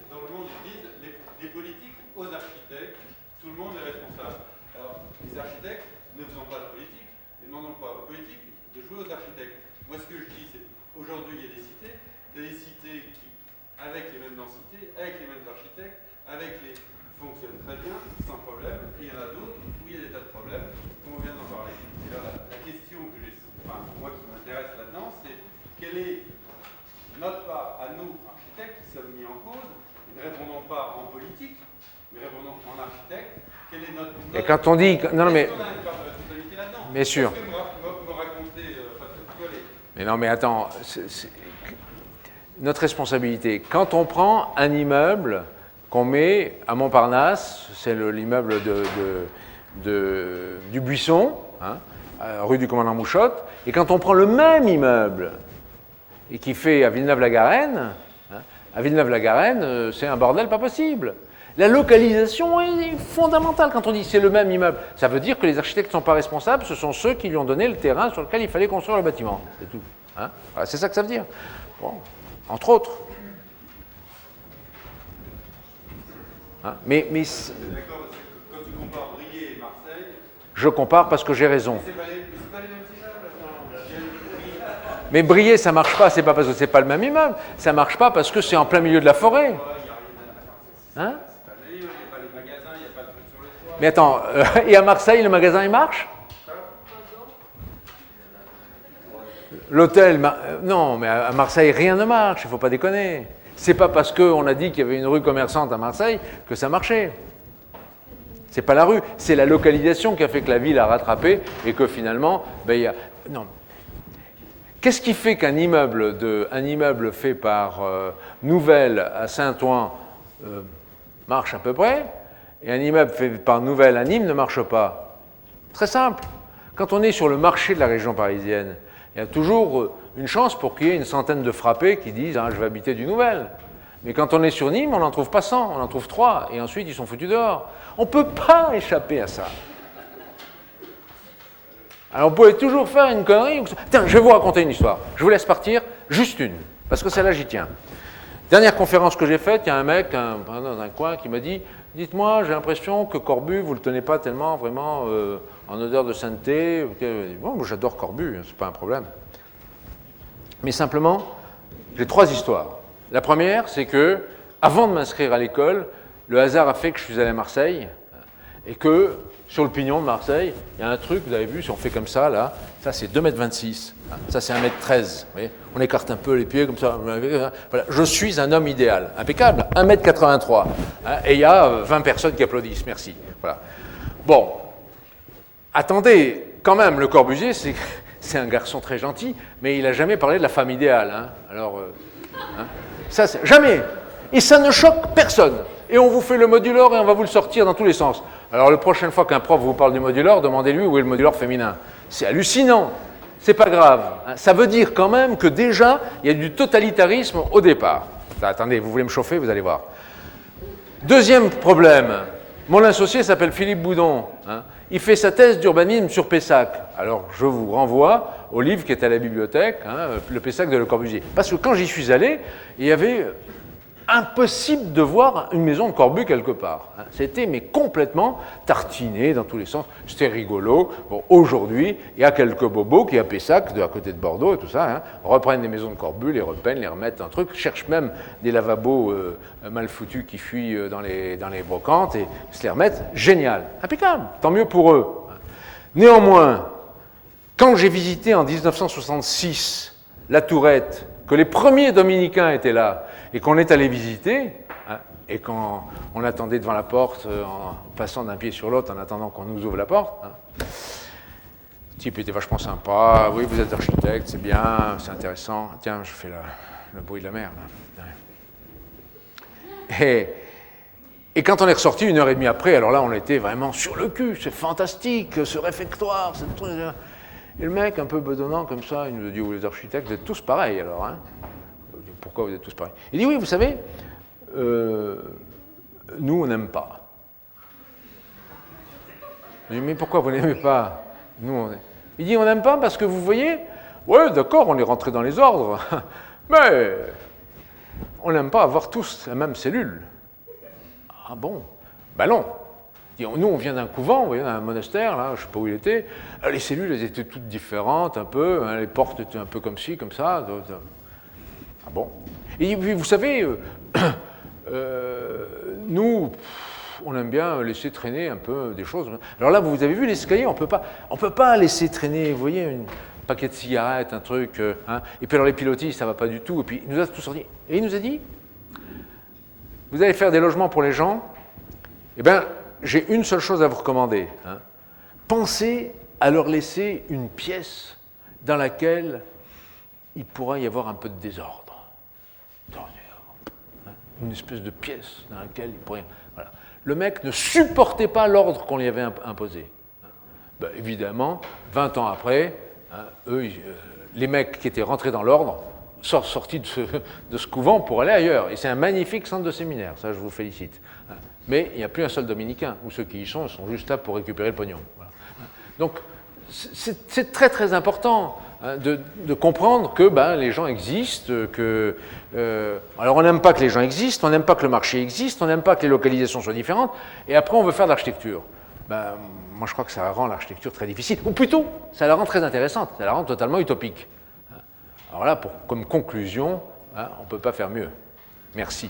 Dans le monde, ils disent les politiques aux architectes, tout le monde est responsable. Alors, les architectes, ne faisons pas de politique, et demandons pas aux politiques de jouer aux architectes. Moi, ce que je dis, c'est aujourd'hui, il y a des cités qui, avec les mêmes densités, avec les mêmes architectes, fonctionnent très bien, sans problème, et il y en a d'autres où il y a des tas de problèmes, comme on vient d'en parler. Et là, la question que moi qui m'intéresse là-dedans, c'est quelle est notre part à nous, architectes, qui sommes mis en cause, et ne répondons pas en politique, mais répondons en architecte, quelle est notre et quand on dit... Non, mais... Est-ce qu'on a une part de responsabilité là-dedans? Bien sûr. Est-ce que me raconter, pas de coller? Mais non, mais attends, notre responsabilité. Quand on prend un immeuble qu'on met à Montparnasse, c'est l'immeuble du Buisson, hein, rue du commandant Mouchotte, et quand on prend le même immeuble et qui fait à Villeneuve-la-Garenne, hein, à Villeneuve-la-Garenne, c'est un bordel pas possible. La localisation est fondamentale quand on dit c'est le même immeuble. Ça veut dire que les architectes ne sont pas responsables, ce sont ceux qui lui ont donné le terrain sur lequel il fallait construire le bâtiment. C'est tout. Hein, voilà, c'est ça que ça veut dire. Bon, entre autres. Hein, mais D'accord, parce que quand tu compares Briey et Marseille... Je compare parce que j'ai raison. C'est pas les mêmes immeubles, attends. Mais Briey, ça marche pas, c'est pas parce que c'est pas le même immeuble, ça marche pas parce que c'est en plein milieu de la forêt. Hein? C'est un délire, il n'y a pas les magasins, il n'y a pas de trucs sur les toits. Mais attends, et à Marseille, le magasin, il marche? L'hôtel, non, mais à Marseille, rien ne marche, il ne faut pas déconner. C'est pas parce qu'on a dit qu'il y avait une rue commerçante à Marseille que ça marchait. C'est pas la rue, c'est la localisation qui a fait que la ville a rattrapé et que finalement, ben, il y a... Non. Qu'est-ce qui fait qu'un immeuble, fait par Nouvelle à Saint-Ouen marche à peu près, et un immeuble fait par Nouvelle à Nîmes ne marche pas? Très simple. Quand on est sur le marché de la région parisienne, il y a toujours une chance pour qu'il y ait une centaine de frappés qui disent « je vais habiter du Nouvelle ». Mais quand on est sur Nîmes, on n'en trouve pas 100, on en trouve 3, et ensuite ils sont foutus dehors. On ne peut pas échapper à ça. Alors vous pouvez toujours faire une connerie. Tiens, je vais vous raconter une histoire. Je vous laisse partir, juste une, parce que celle-là, j'y tiens. Dernière conférence que j'ai faite, il y a un mec dans un coin qui m'a dit « Dites-moi, j'ai l'impression que Corbu, vous ne le tenez pas tellement vraiment en odeur de sainteté. » Bon, moi j'adore Corbu, c'est pas un problème. Mais simplement, j'ai 3 histoires. La première, c'est que, avant de m'inscrire à l'école, le hasard a fait que je suis allé à Marseille et que, sur le pignon de Marseille, il y a un truc, vous avez vu, si on fait comme ça, là, ça c'est 2,26 m, ça c'est 1,13 m, vous voyez, on écarte un peu les pieds comme ça, voilà. Je suis un homme idéal, impeccable, 1,83 m, et il y a 20 personnes qui applaudissent, merci. Voilà. Bon, attendez, quand même, Le Corbusier, c'est un garçon très gentil, mais il n'a jamais parlé de la femme idéale. Hein. Alors, ça, jamais. Et ça ne choque personne. Et on vous fait le modulor et on va vous le sortir dans tous les sens. Alors, la prochaine fois qu'un prof vous parle du modulor, demandez-lui où est le modulor féminin. C'est hallucinant. C'est pas grave. Ça veut dire quand même que déjà, il y a du totalitarisme au départ. Attendez, vous voulez me chauffer, vous allez voir. Deuxième problème. Mon associé s'appelle Philippe Boudon. Hein. Il fait sa thèse d'urbanisme sur Pessac. Alors, je vous renvoie au livre qui est à la bibliothèque, hein, le Pessac de Le Corbusier. Parce que quand j'y suis allé, il y avait impossible de voir une maison de Corbu quelque part. Hein. C'était mais complètement tartiné dans tous les sens. C'était rigolo. Bon, aujourd'hui, il y a quelques bobos qui, à Pessac, à côté de Bordeaux et tout ça, hein, reprennent des maisons de Corbu, les repeignent, les remettent dans un truc, cherchent même des lavabos mal foutus qui fuient dans les brocantes et se les remettent. Génial. Impeccable. Tant mieux pour eux. Néanmoins, quand j'ai visité en 1966 la Tourette, que les premiers dominicains étaient là, et qu'on est allé visiter, hein, et quand on attendait devant la porte, en passant d'un pied sur l'autre, en attendant qu'on nous ouvre la porte, hein, le type était vachement sympa, oui, vous êtes architecte, c'est bien, c'est intéressant, tiens, je fais le bruit de la mer, là. Et quand on est ressorti 1h30 après, alors là, on était vraiment sur le cul, c'est fantastique, ce réfectoire, ce truc. Et le mec, un peu bedonnant comme ça, il nous a dit, vous les architectes, vous êtes tous pareils alors, hein. Pourquoi vous êtes tous pareils? Il dit, oui, vous savez, nous, on n'aime pas. Je dis, mais pourquoi vous n'aimez pas? Nous, Il dit, on n'aime pas parce que vous voyez, ouais, d'accord, on est rentré dans les ordres, mais on n'aime pas avoir tous la même cellule. Ah bon? Ben non. Nous, on vient d'un couvent, vous voyez, d'un monastère, là, je ne sais pas où il était. Les cellules, elles étaient toutes différentes, un peu. Hein, les portes étaient un peu comme ci, comme ça. Ah bon? Et puis, vous savez, nous, on aime bien laisser traîner un peu des choses. Alors là, vous avez vu l'escalier, on peut pas laisser traîner, vous voyez, un paquet de cigarettes, un truc. Hein. Et puis alors les pilotis, ça ne va pas du tout. Et puis il nous a tout sorti. Et il nous a dit, vous allez faire des logements pour les gens, eh bien, j'ai une seule chose à vous recommander. Hein. Pensez à leur laisser une pièce dans laquelle il pourra y avoir un peu de désordre. Une espèce de pièce dans laquelle il pourrait... Voilà. Le mec ne supportait pas l'ordre qu'on lui avait imposé. Ben, évidemment, 20 ans après, hein, les mecs qui étaient rentrés dans l'ordre sont sortis de ce couvent pour aller ailleurs. Et c'est un magnifique centre de séminaire, ça je vous félicite. Mais il n'y a plus un seul dominicain, ou ceux qui y sont sont juste là pour récupérer le pognon. Voilà. Donc c'est très très important hein, de comprendre que ben, les gens existent, que... alors on n'aime pas que les gens existent, on n'aime pas que le marché existe, on n'aime pas que les localisations soient différentes, et après on veut faire de l'architecture. Ben, moi je crois que ça rend l'architecture très difficile, ou plutôt, ça la rend très intéressante, ça la rend totalement utopique. Alors là, comme conclusion, hein, on ne peut pas faire mieux. Merci.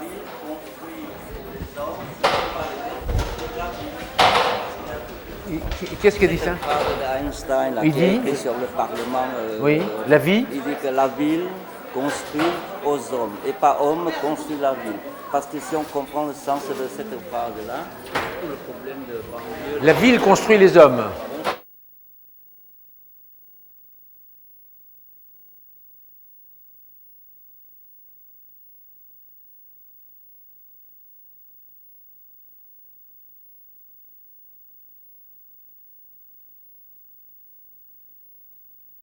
ville construit les hommes, c'est pas la ville. Qu'est-ce qu'il dit ça? Il parle d'Einstein, là, Il qui a dit écrit sur le Parlement. Oui, la vie. Il dit que la ville construit aux hommes et pas homme construit la ville. Parce que si on comprend le sens de cette phrase-là, tout le problème de banlieue. La ville construit les hommes. Construit